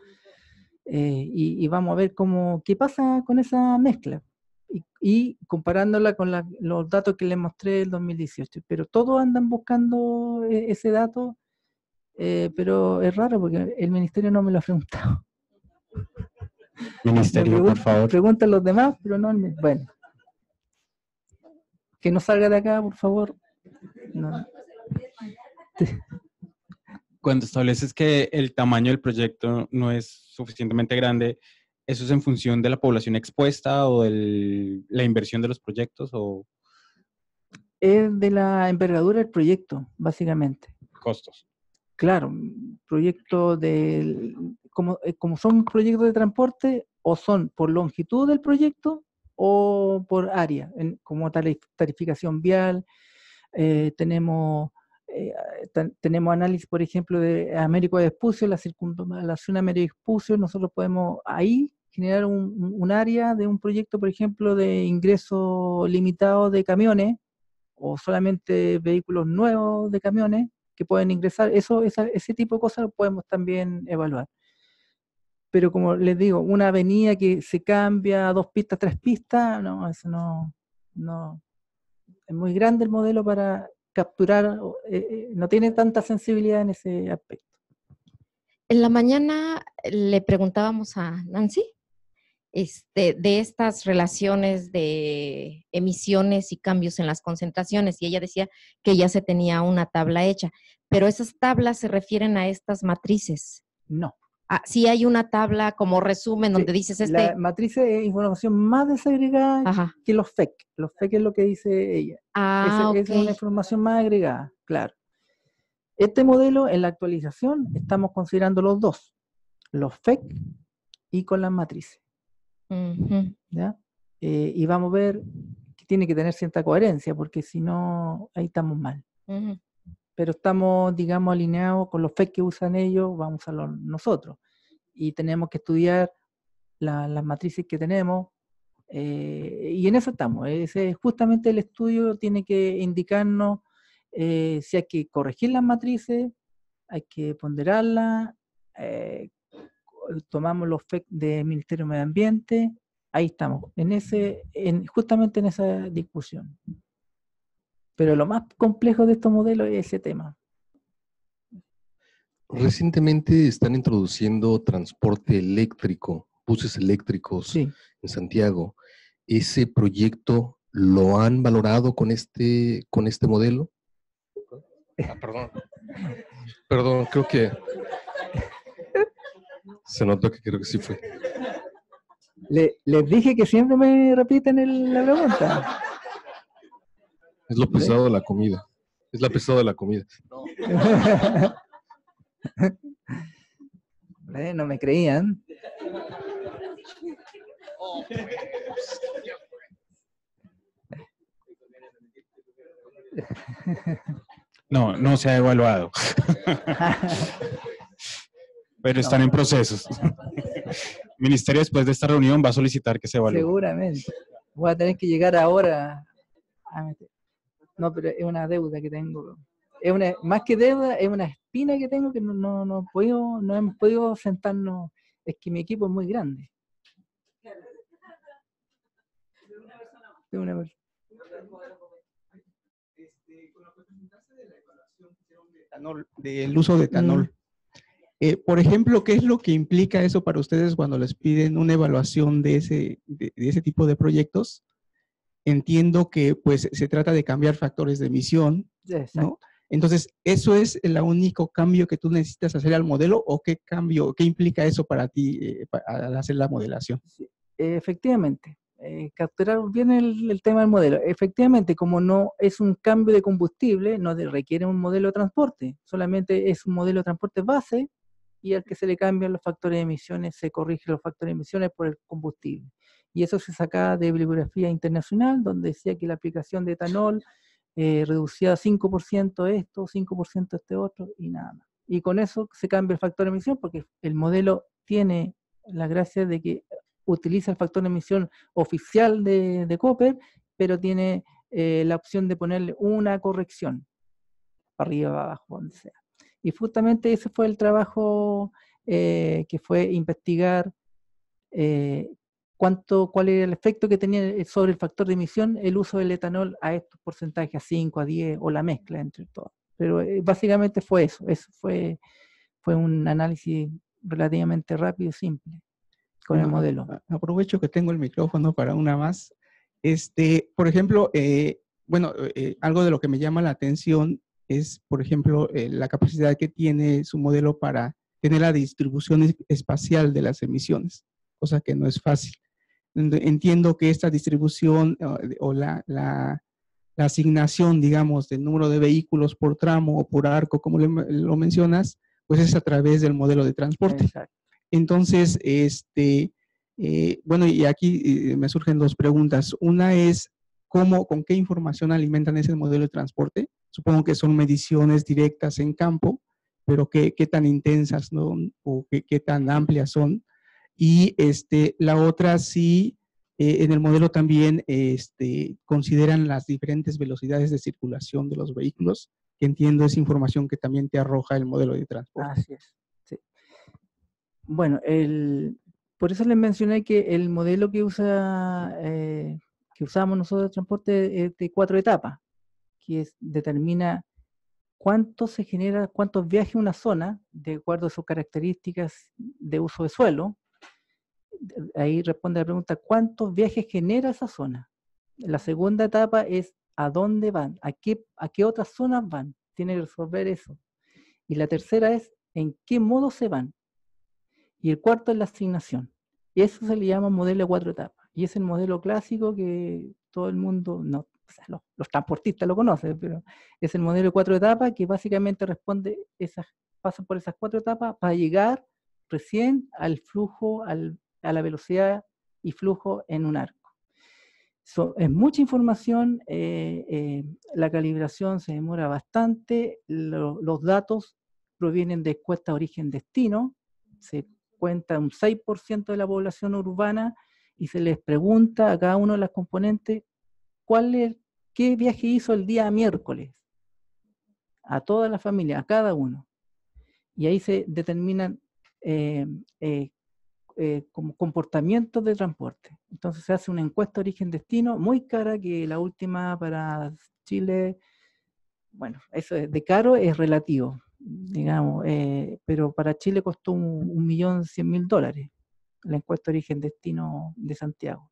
y vamos a ver qué pasa con esa mezcla. Y comparándola con los datos que les mostré del 2018. Pero todos andan buscando ese dato. Pero es raro porque el ministerio no me lo ha preguntado. Ministerio, por favor. Preguntan los demás, pero no. Bueno. Que no salga de acá, por favor. No. Cuando estableces que el tamaño del proyecto no es suficientemente grande, ¿eso es en función de la población expuesta o de la inversión de los proyectos? O... Es de la envergadura del proyecto, básicamente. Costos. Claro, proyectos como son proyectos de transporte, o son por longitud del proyecto o por área, como tarificación vial. Tenemos análisis, por ejemplo, de Américo Vespucio, la circunvalación Américo Vespucio. Nosotros podemos ahí generar un área de un proyecto, por ejemplo, de ingreso limitado de camiones o solamente vehículos nuevos de camiones que pueden ingresar. Ese tipo de cosas lo podemos también evaluar. Pero como les digo, una avenida que se cambia a 2 pistas, 3 pistas, no, eso no. Es muy grande el modelo para capturar, no tiene tanta sensibilidad en ese aspecto. En la mañana le preguntábamos a Nancy de estas relaciones de emisiones y cambios en las concentraciones, y ella decía que ya se tenía una tabla hecha, pero esas tablas se refieren a estas matrices. No. Sí hay una tabla como resumen donde dices La matriz es información más desagregada que los FEC. Los FEC es lo que dice ella. Es una información más agregada, claro. Este modelo, en la actualización, estamos considerando los dos, los FEC y con las matrices. ¿Ya? Y vamos a ver que tiene que tener cierta coherencia, porque si no, ahí estamos mal. Pero estamos, digamos, alineados con los FEC que usan ellos, vamos a usarlos nosotros. Y tenemos que estudiar las matrices que tenemos, y en eso estamos. Justamente el estudio tiene que indicarnos si hay que corregir las matrices, hay que ponderarlas, tomamos los FEC del Ministerio de Medio Ambiente, ahí estamos, justamente en esa discusión. Pero lo más complejo de estos modelos es ese tema. Recientemente están introduciendo transporte eléctrico, buses eléctricos en Santiago. ¿Ese proyecto lo han valorado con este modelo? Perdón, creo que se notó que creo que sí fue. Les dije que siempre me repiten la pregunta. Es lo pesado de la comida. Es la pesada de la comida. No me creían. No se ha evaluado. Pero están en procesos. El ministerio, después de esta reunión, va a solicitar que se evalúe. Seguramente. Voy a tener que llegar ahora a meter. No, pero es una deuda que tengo. Más que deuda, es una espina que tengo que no hemos podido sentarnos. Es que mi equipo es muy grande. de una vez. Con lo que presentaste de la evaluación que hicieron de etanol, del uso de etanol, por ejemplo, ¿qué es lo que implica eso para ustedes cuando les piden una evaluación de ese tipo de proyectos? Entiendo que pues se trata de cambiar factores de emisión, ¿no? Entonces, ¿eso es el único cambio que tú necesitas hacer al modelo o qué cambio, qué implica eso para ti al hacer la modelación? Sí, efectivamente, capturar bien el tema del modelo. Efectivamente, como no es un cambio de combustible, no requiere un modelo de transporte, solamente es un modelo de transporte base y al que se le cambian los factores de emisiones, se corrigen los factores de emisiones por el combustible. Y eso se saca de bibliografía internacional, donde decía que la aplicación de etanol reducía 5% esto, 5% este otro, y nada más. Y con eso se cambia el factor de emisión, porque el modelo tiene la gracia de que utiliza el factor de emisión oficial de Cooper, pero tiene la opción de ponerle una corrección, para arriba, para abajo, donde sea. Y justamente ese fue el trabajo que fue investigar cuál era el efecto que tenía sobre el factor de emisión el uso del etanol a estos porcentajes, a 5, a 10, o la mezcla entre todos. Pero básicamente fue eso fue un análisis relativamente rápido y simple con el modelo. Aprovecho que tengo el micrófono para una más. Por ejemplo, algo de lo que me llama la atención es, por ejemplo, la capacidad que tiene su modelo para tener la distribución espacial de las emisiones, cosa que no es fácil. Entiendo que esta distribución o la asignación, digamos, del número de vehículos por tramo o por arco, como lo mencionas, pues es a través del modelo de transporte. Exacto. Entonces, bueno, y aquí me surgen dos preguntas. Una es, ¿con qué información alimentan ese modelo de transporte? Supongo que son mediciones directas en campo, pero ¿qué tan intensas, ¿no? O qué tan amplias son? Y la otra, sí, en el modelo también consideran las diferentes velocidades de circulación de los vehículos, que entiendo es información que también te arroja el modelo de transporte. Así es, sí. Bueno, por eso les mencioné que el modelo que usamos nosotros de transporte es de 4 etapas, que determina cuánto se genera, cuántos viajes una zona, de acuerdo a sus características de uso de suelo. Ahí responde la pregunta, ¿cuántos viajes genera esa zona? La segunda etapa es ¿a dónde van? ¿A qué otras zonas van? Tiene que resolver eso. Y la tercera es ¿en qué modo se van? Y el cuarto es la asignación. Y eso se le llama modelo de 4 etapas. Y es el modelo clásico que todo el mundo, no, o sea, los transportistas lo conocen, pero es el modelo de 4 etapas que básicamente pasa por esas 4 etapas para llegar recién al flujo, a la velocidad y flujo en un arco. Es mucha información, la calibración se demora bastante, los datos provienen de encuestas origen-destino, se cuenta un 6% de la población urbana y se les pregunta a cada uno de los componentes qué viaje hizo el día miércoles, a toda la familia, a cada uno. Y ahí se determinan como comportamientos de transporte. Entonces se hace una encuesta origen-destino muy cara, que la última para Chile, bueno, eso de caro es relativo, digamos, pero para Chile costó $1.100.000 la encuesta origen-destino de Santiago.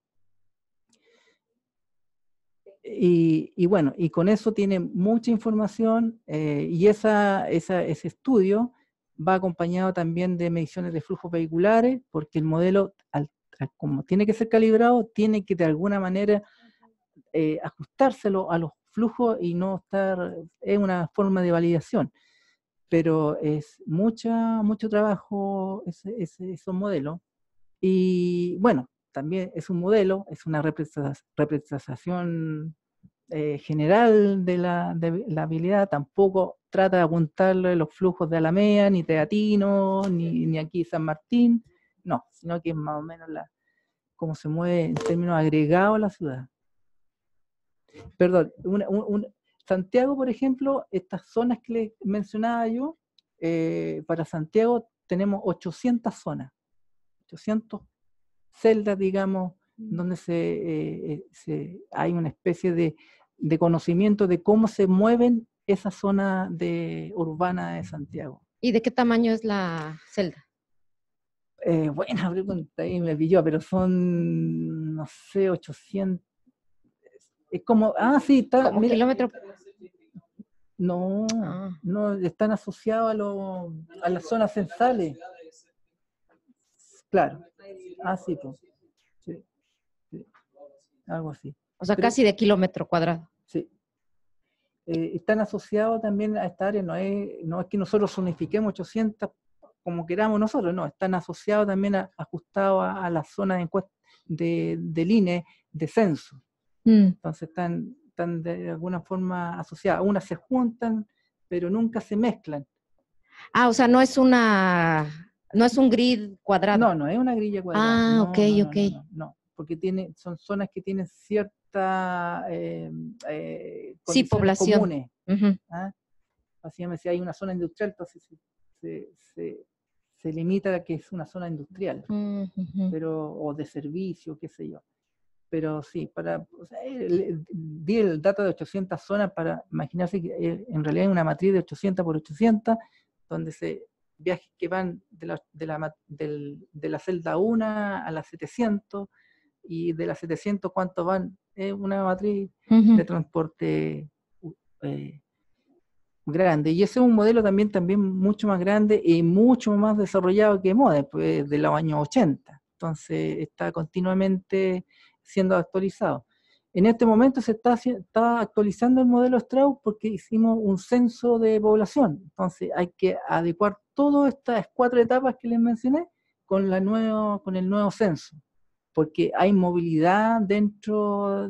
Y bueno, y con eso tiene mucha información y ese estudio va acompañado también de mediciones de flujos vehiculares, porque el modelo, como tiene que ser calibrado, tiene que de alguna manera ajustárselo a los flujos y no estar, es una forma de validación, pero es mucho trabajo esos modelos. Y bueno, también es un modelo, es una representación general de la habilidad, tampoco trata de apuntarle los flujos de Alameda, ni Teatino, ni aquí San Martín, no, sino que es más o menos cómo se mueve en términos agregados a la ciudad. Perdón, Santiago, por ejemplo, estas zonas que les mencionaba yo, para Santiago tenemos 800 zonas, 800 celdas, digamos, donde hay una especie de conocimiento de cómo se mueven esa zona urbana de Santiago. ¿Y de qué tamaño es la celda? Buena pregunta, ahí me pilló, pero son, no sé, 800. Es como, sí, está. ¿Como mira, kilómetro? No, no, están asociados a las zonas censales. Claro. Sí, pues. Sí, algo así. O sea, casi de kilómetro cuadrado. Sí. Están asociados también a esta área, no es que nosotros unifiquemos 800 como queramos nosotros, no, están asociados también ajustados a la zona del INE de censo. Entonces están de alguna forma asociadas. Unas se juntan, pero nunca se mezclan. O sea, no es un grid cuadrado. No es una grilla cuadrada. Ok. No, porque son zonas que tienen cierta sí, población comunes. Básicamente, si hay una zona industrial, entonces se limita a que es una zona industrial, o de servicio, qué sé yo. Pero sí, di el dato de 800 zonas para imaginarse que en realidad hay una matriz de 800 por 800, donde viajes que van de la celda 1 a las 700, y de las 700, ¿cuántos van? Es una matriz de transporte grande. Y ese es un modelo también mucho más grande y mucho más desarrollado que MODES, pues, de los años 80. Entonces está continuamente siendo actualizado. En este momento se está actualizando el modelo Strauss porque hicimos un censo de población. Entonces hay que adecuar todas estas 4 etapas que les mencioné con el nuevo censo, porque hay movilidad dentro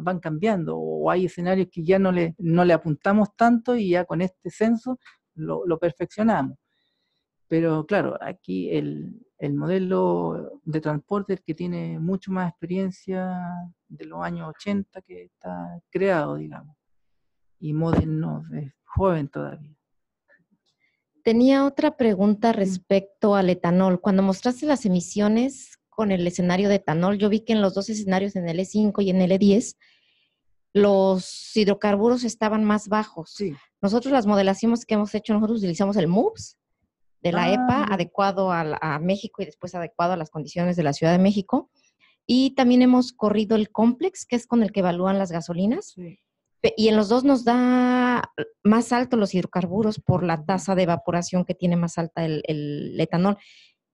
van cambiando, o hay escenarios que ya no le apuntamos tanto y ya con este censo lo perfeccionamos. Pero claro, aquí el modelo de transporte, el que tiene mucho más experiencia de los años 80 que está creado, digamos, y MODES no, es joven todavía. Tenía otra pregunta respecto al etanol. Cuando mostraste las emisiones con el escenario de etanol, yo vi que en los dos escenarios, en el E5 y en el E10, los hidrocarburos estaban más bajos. Sí. Nosotros las modelaciones que hemos hecho, nosotros utilizamos el MUPS de la EPA, adecuado a México y después adecuado a las condiciones de la Ciudad de México. Y también hemos corrido el Complex, que es con el que evalúan las gasolinas. Sí. Y en los dos nos da más alto los hidrocarburos por la tasa de evaporación que tiene más alta el etanol.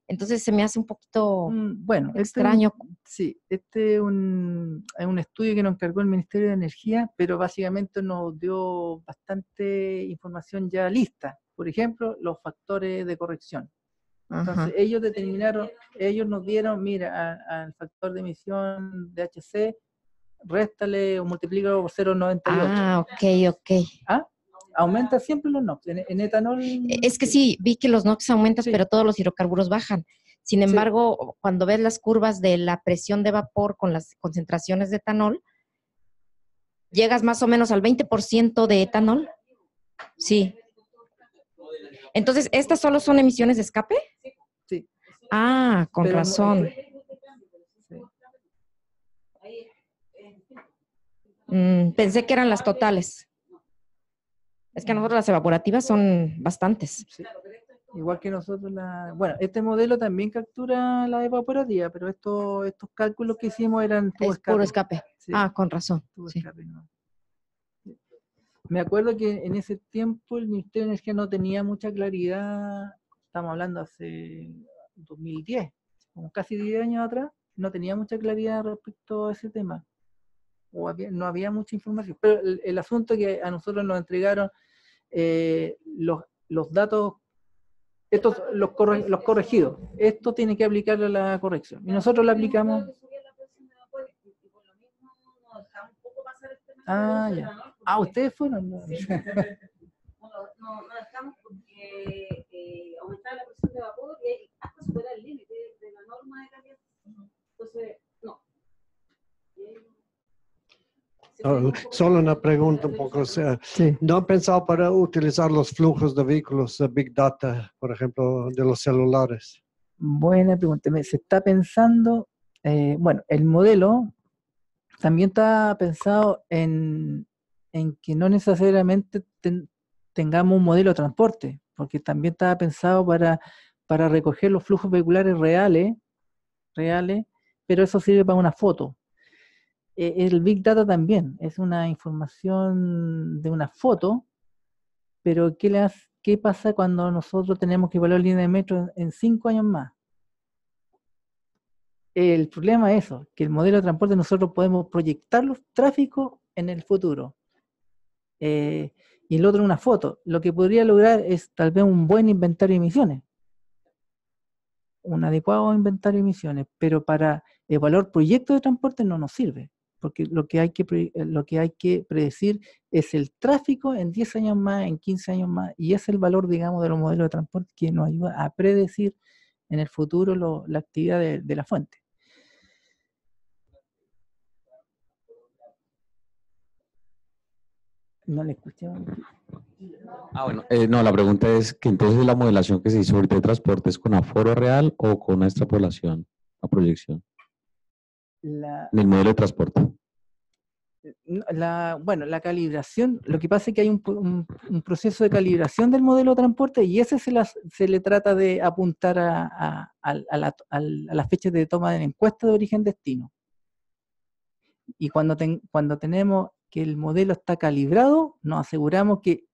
Entonces se me hace un poquito extraño. Este es un estudio que nos encargó el Ministerio de Energía, pero básicamente nos dio bastante información ya lista. Por ejemplo, los factores de corrección. Entonces ellos nos dieron, mira, al factor de emisión de HC, réstale o multiplícalo por 0,98. Ok. Aumenta siempre los NOx. En etanol... Es que sí, vi que los NOx aumentan, pero todos los hidrocarburos bajan. Sin embargo, cuando ves las curvas de la presión de vapor con las concentraciones de etanol, llegas más o menos al 20% de etanol. Sí. Entonces, ¿estas solo son emisiones de escape? Sí. Con razón. Pensé que eran las totales. Es que a nosotros las evaporativas son bastantes. Sí. Igual que nosotros, este modelo también captura la evaporativa, pero estos cálculos que hicimos eran puro escape. Sí. Con razón. Escape, ¿no? Me acuerdo que en ese tiempo el Ministerio de Energía no tenía mucha claridad, estamos hablando hace 2010, como casi 10 años atrás, no tenía mucha claridad respecto a ese tema. No había mucha información. Pero el asunto es que a nosotros nos entregaron los datos, los corregidos. Esto tiene que aplicarle a la corrección. Y nosotros la aplicamos. Ya. ¿Ustedes fueron? No, no dejamos porque aumentaba la presión de vapor y hasta superar el límite de la norma de calidad. Entonces, no. Solo una pregunta un poco, ¿no han pensado para utilizar los flujos de vehículos Big Data, por ejemplo, de los celulares? Buena pregunta. Se está pensando, Bueno, el modelo también está pensado en que no necesariamente tengamos un modelo de transporte, porque también estaba pensado para recoger los flujos vehiculares reales, pero eso sirve para una foto. El Big Data también es una información de una foto, pero ¿qué pasa cuando nosotros tenemos que evaluar línea de metro en 5 años más? El problema es eso, que el modelo de transporte nosotros podemos proyectar los tráficos en el futuro. Y el otro una foto. Lo que podría lograr es tal vez un buen inventario de emisiones. Un adecuado inventario de emisiones, pero para evaluar proyectos de transporte no nos sirve, porque lo que hay que predecir es el tráfico en 10 años más, en 15 años más, y es el valor, digamos, de los modelos de transporte que nos ayuda a predecir en el futuro la actividad de la fuente. No le escuché. No, la pregunta es que entonces la modelación que se hizo ahorita de transporte es con aforo real o con una extrapolación, a proyección. El modelo de transporte. La calibración, lo que pasa es que hay un proceso de calibración del modelo de transporte y ese se le trata de apuntar a las fechas de toma de la encuesta de origen-destino. Y cuando tenemos que el modelo está calibrado, nos aseguramos que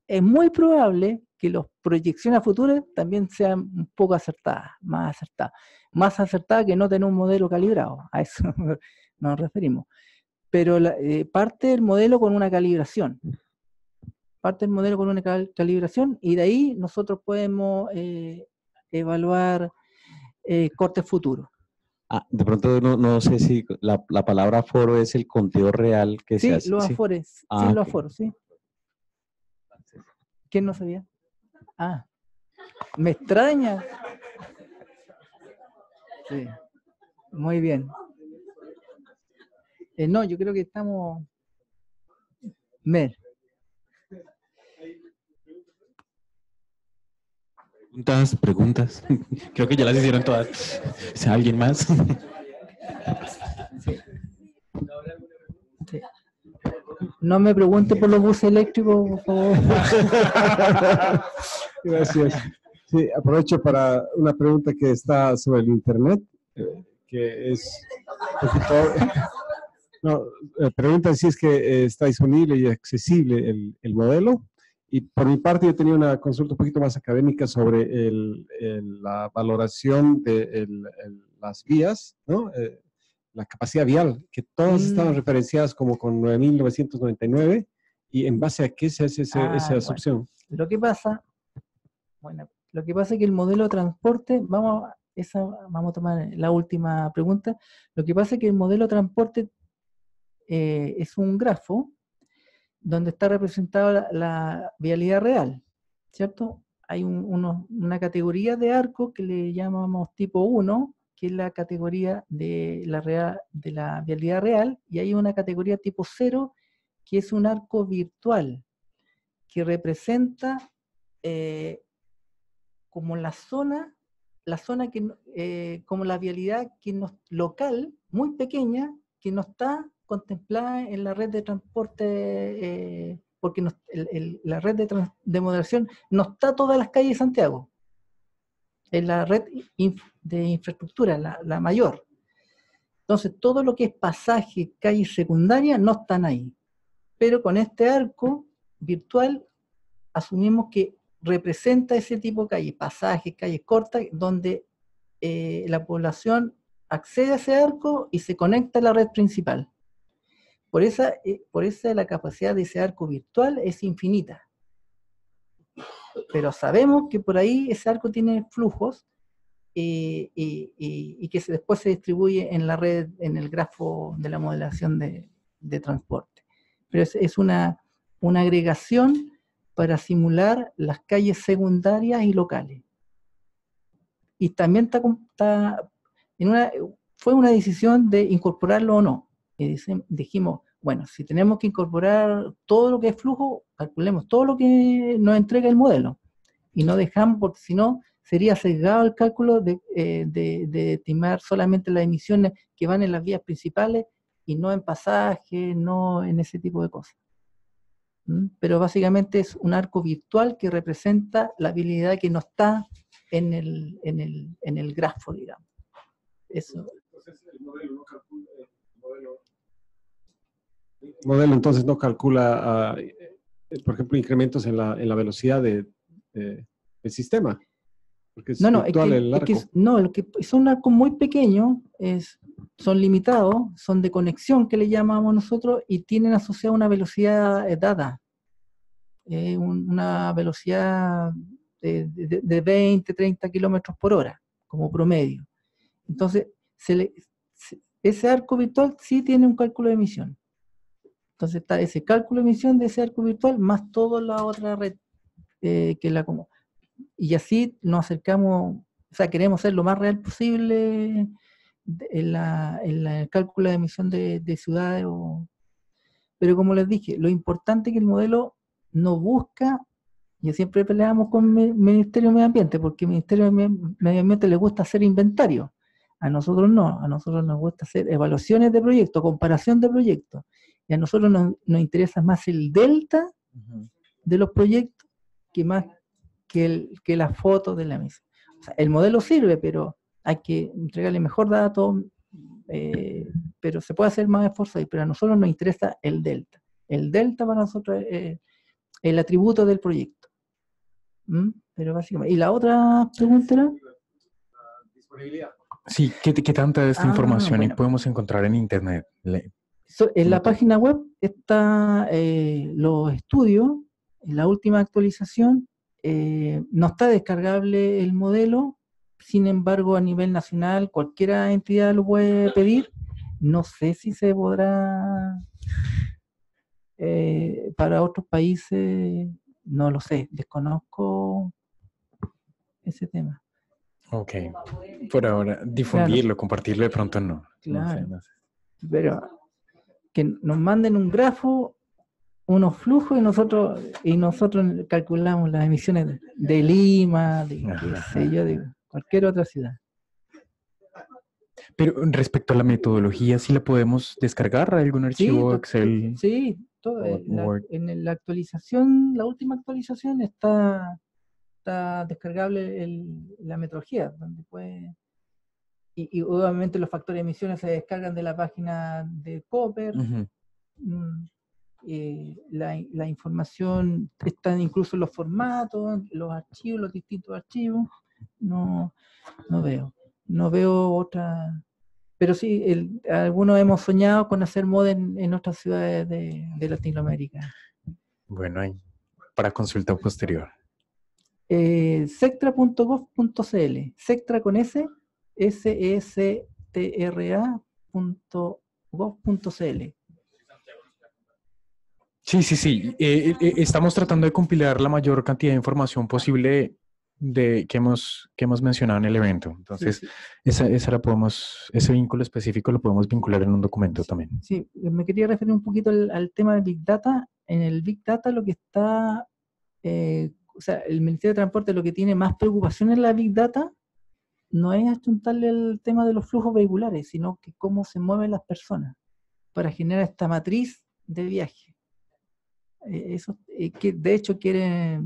es muy probable que las proyecciones a futuras también sean un poco acertadas, más acertadas que no tener un modelo calibrado, a eso nos referimos. Pero parte del modelo con una calibración, y de ahí nosotros podemos evaluar cortes futuros. De pronto no sé si la palabra aforo es el conteo real que se hace. Sí, los afores, los aforos, sí. ¿Quién no sabía? Me extraña. Sí, muy bien. No, yo creo que estamos... Preguntas. Creo que ya las hicieron todas. ¿Alguien más? Sí. Sí. No me pregunte por los buses eléctricos, por favor. Gracias. Sí, aprovecho para una pregunta que está sobre el internet, que es un poquito... pregunta si es que está disponible y accesible el modelo. Y por mi parte yo tenía una consulta un poquito más académica sobre la valoración de las vías, ¿no? La capacidad vial, que todas estaban referenciadas como con 9.999, y en base a qué se hace esa asunción. Lo que pasa es que el modelo de transporte, vamos a tomar la última pregunta, lo que pasa es que el modelo de transporte es un grafo donde está representada la vialidad real, ¿cierto? Hay una categoría de arco que le llamamos tipo 1, que es la categoría de la vialidad real, y hay una categoría tipo 0, que es un arco virtual, que representa como la zona que, como la vialidad local, muy pequeña, que no está contemplada en la red de transporte, porque la red de moderación no está todas las calles de Santiago. Es la red de infraestructura, la mayor. Entonces, todo lo que es pasaje, calles secundarias, no están ahí. Pero con este arco virtual, asumimos que representa ese tipo de calles, pasajes, calles cortas, donde la población accede a ese arco y se conecta a la red principal. Por esa la capacidad de ese arco virtual es infinita. Pero sabemos que por ahí ese arco tiene flujos y que después se distribuye en la red, en el grafo de la modelación de transporte. Pero es una agregación para simular las calles secundarias y locales. Y también fue una decisión de incorporarlo o no. Y dijimos, bueno, si tenemos que incorporar todo lo que es flujo, calculemos todo lo que nos entrega el modelo. Y no dejamos, porque si no, sería sesgado el cálculo de estimar solamente las emisiones que van en las vías principales y no en pasajes, no en ese tipo de cosas. Pero básicamente es un arco virtual que representa la habilidad que no está en el grafo, digamos. Eso. Entonces el modelo entonces no calcula, por ejemplo, incrementos en la velocidad del sistema. Porque es virtual el arco. Lo que son arcos muy pequeños, son limitados, son de conexión que le llamamos nosotros y tienen asociada una velocidad dada. Una velocidad de 20, 30 kilómetros por hora, como promedio. Entonces, ese arco virtual sí tiene un cálculo de emisión. Entonces está ese cálculo de emisión de ese arco virtual más toda la otra red y así nos acercamos, o sea, queremos ser lo más real posible en el cálculo de emisión de ciudades. Pero como les dije, lo importante es que el modelo no busca, y siempre peleamos con el Ministerio de Medio Ambiente, porque al Ministerio de Medio Ambiente le gusta hacer inventario. A nosotros no, a nosotros nos gusta hacer evaluaciones de proyectos, comparación de proyectos. Y a nosotros nos interesa más el delta de los proyectos que la foto de la misa. O sea, el modelo sirve, pero hay que entregarle mejor datos, pero se puede hacer más esfuerzo ahí. Pero a nosotros nos interesa el delta. El delta para nosotros es el atributo del proyecto. Pero básicamente. ¿Y la otra pregunta era? Disponibilidad. Sí, ¿qué tanta de esta información podemos encontrar en Internet? En la página web está los estudios, en la última actualización. No está descargable el modelo, sin embargo a nivel nacional cualquier entidad lo puede pedir. No sé si se podrá para otros países, no lo sé, desconozco ese tema. Ok, por ahora difundirlo, compartirlo de pronto no. Claro, no sé. Pero que nos manden un grafo, unos flujos y nosotros calculamos las emisiones de Lima, de cualquier otra ciudad. Pero respecto a la metodología, ¿sí la podemos descargar a algún archivo Excel? Sí, todo. En la actualización, la última actualización está descargable la metodología, donde puede. Y obviamente los factores de emisiones se descargan de la página de Cooper. La información está incluso en los formatos, los archivos, los distintos archivos. No veo otra. Pero sí, algunos hemos soñado con hacer moda en otras ciudades de Latinoamérica. Bueno, ahí, para consulta posterior. Sectra.gov.cl, Sectra con S, SESTRA.gov.cl. Sí. Estamos tratando de compilar la mayor cantidad de información posible que hemos mencionado en el evento. Entonces, ese vínculo específico lo podemos vincular en un documento también. Sí, me quería referir un poquito al tema de Big Data. En el Big Data lo que está, o sea, el Ministerio de Transporte lo que tiene más preocupación en la Big Data no es achuntarle el tema de los flujos vehiculares, sino que cómo se mueven las personas para generar esta matriz de viaje. Que de hecho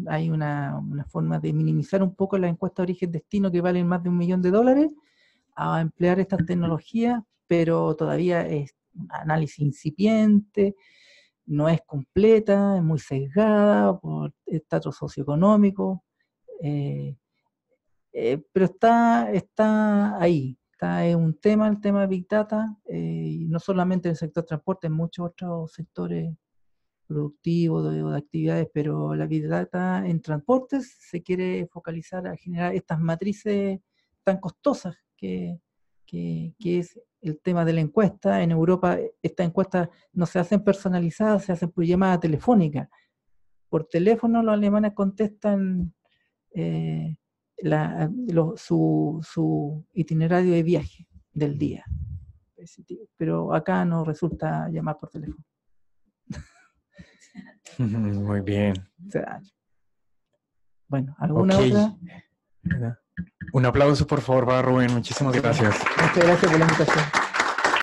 hay una forma de minimizar un poco la encuesta de origen-destino que valen más de $1 millón a emplear estas tecnologías, pero todavía es un análisis incipiente, no es completa, es muy sesgada por estatus socioeconómico, pero está ahí. Es un tema, el tema de Big Data, y no solamente en el sector transporte, en muchos otros sectores productivos o de actividades, pero la Big Data en transportes se quiere focalizar a generar estas matrices tan costosas que es el tema de la encuesta. En Europa estas encuestas no se hacen personalizadas, se hacen por llamada telefónica. Por teléfono los alemanes contestan su itinerario de viaje del día. Pero acá no resulta llamar por teléfono. Muy bien. Bueno, ¿alguna otra? Un aplauso, por favor, para Rubén. Muchísimas gracias. Muchas gracias por la invitación.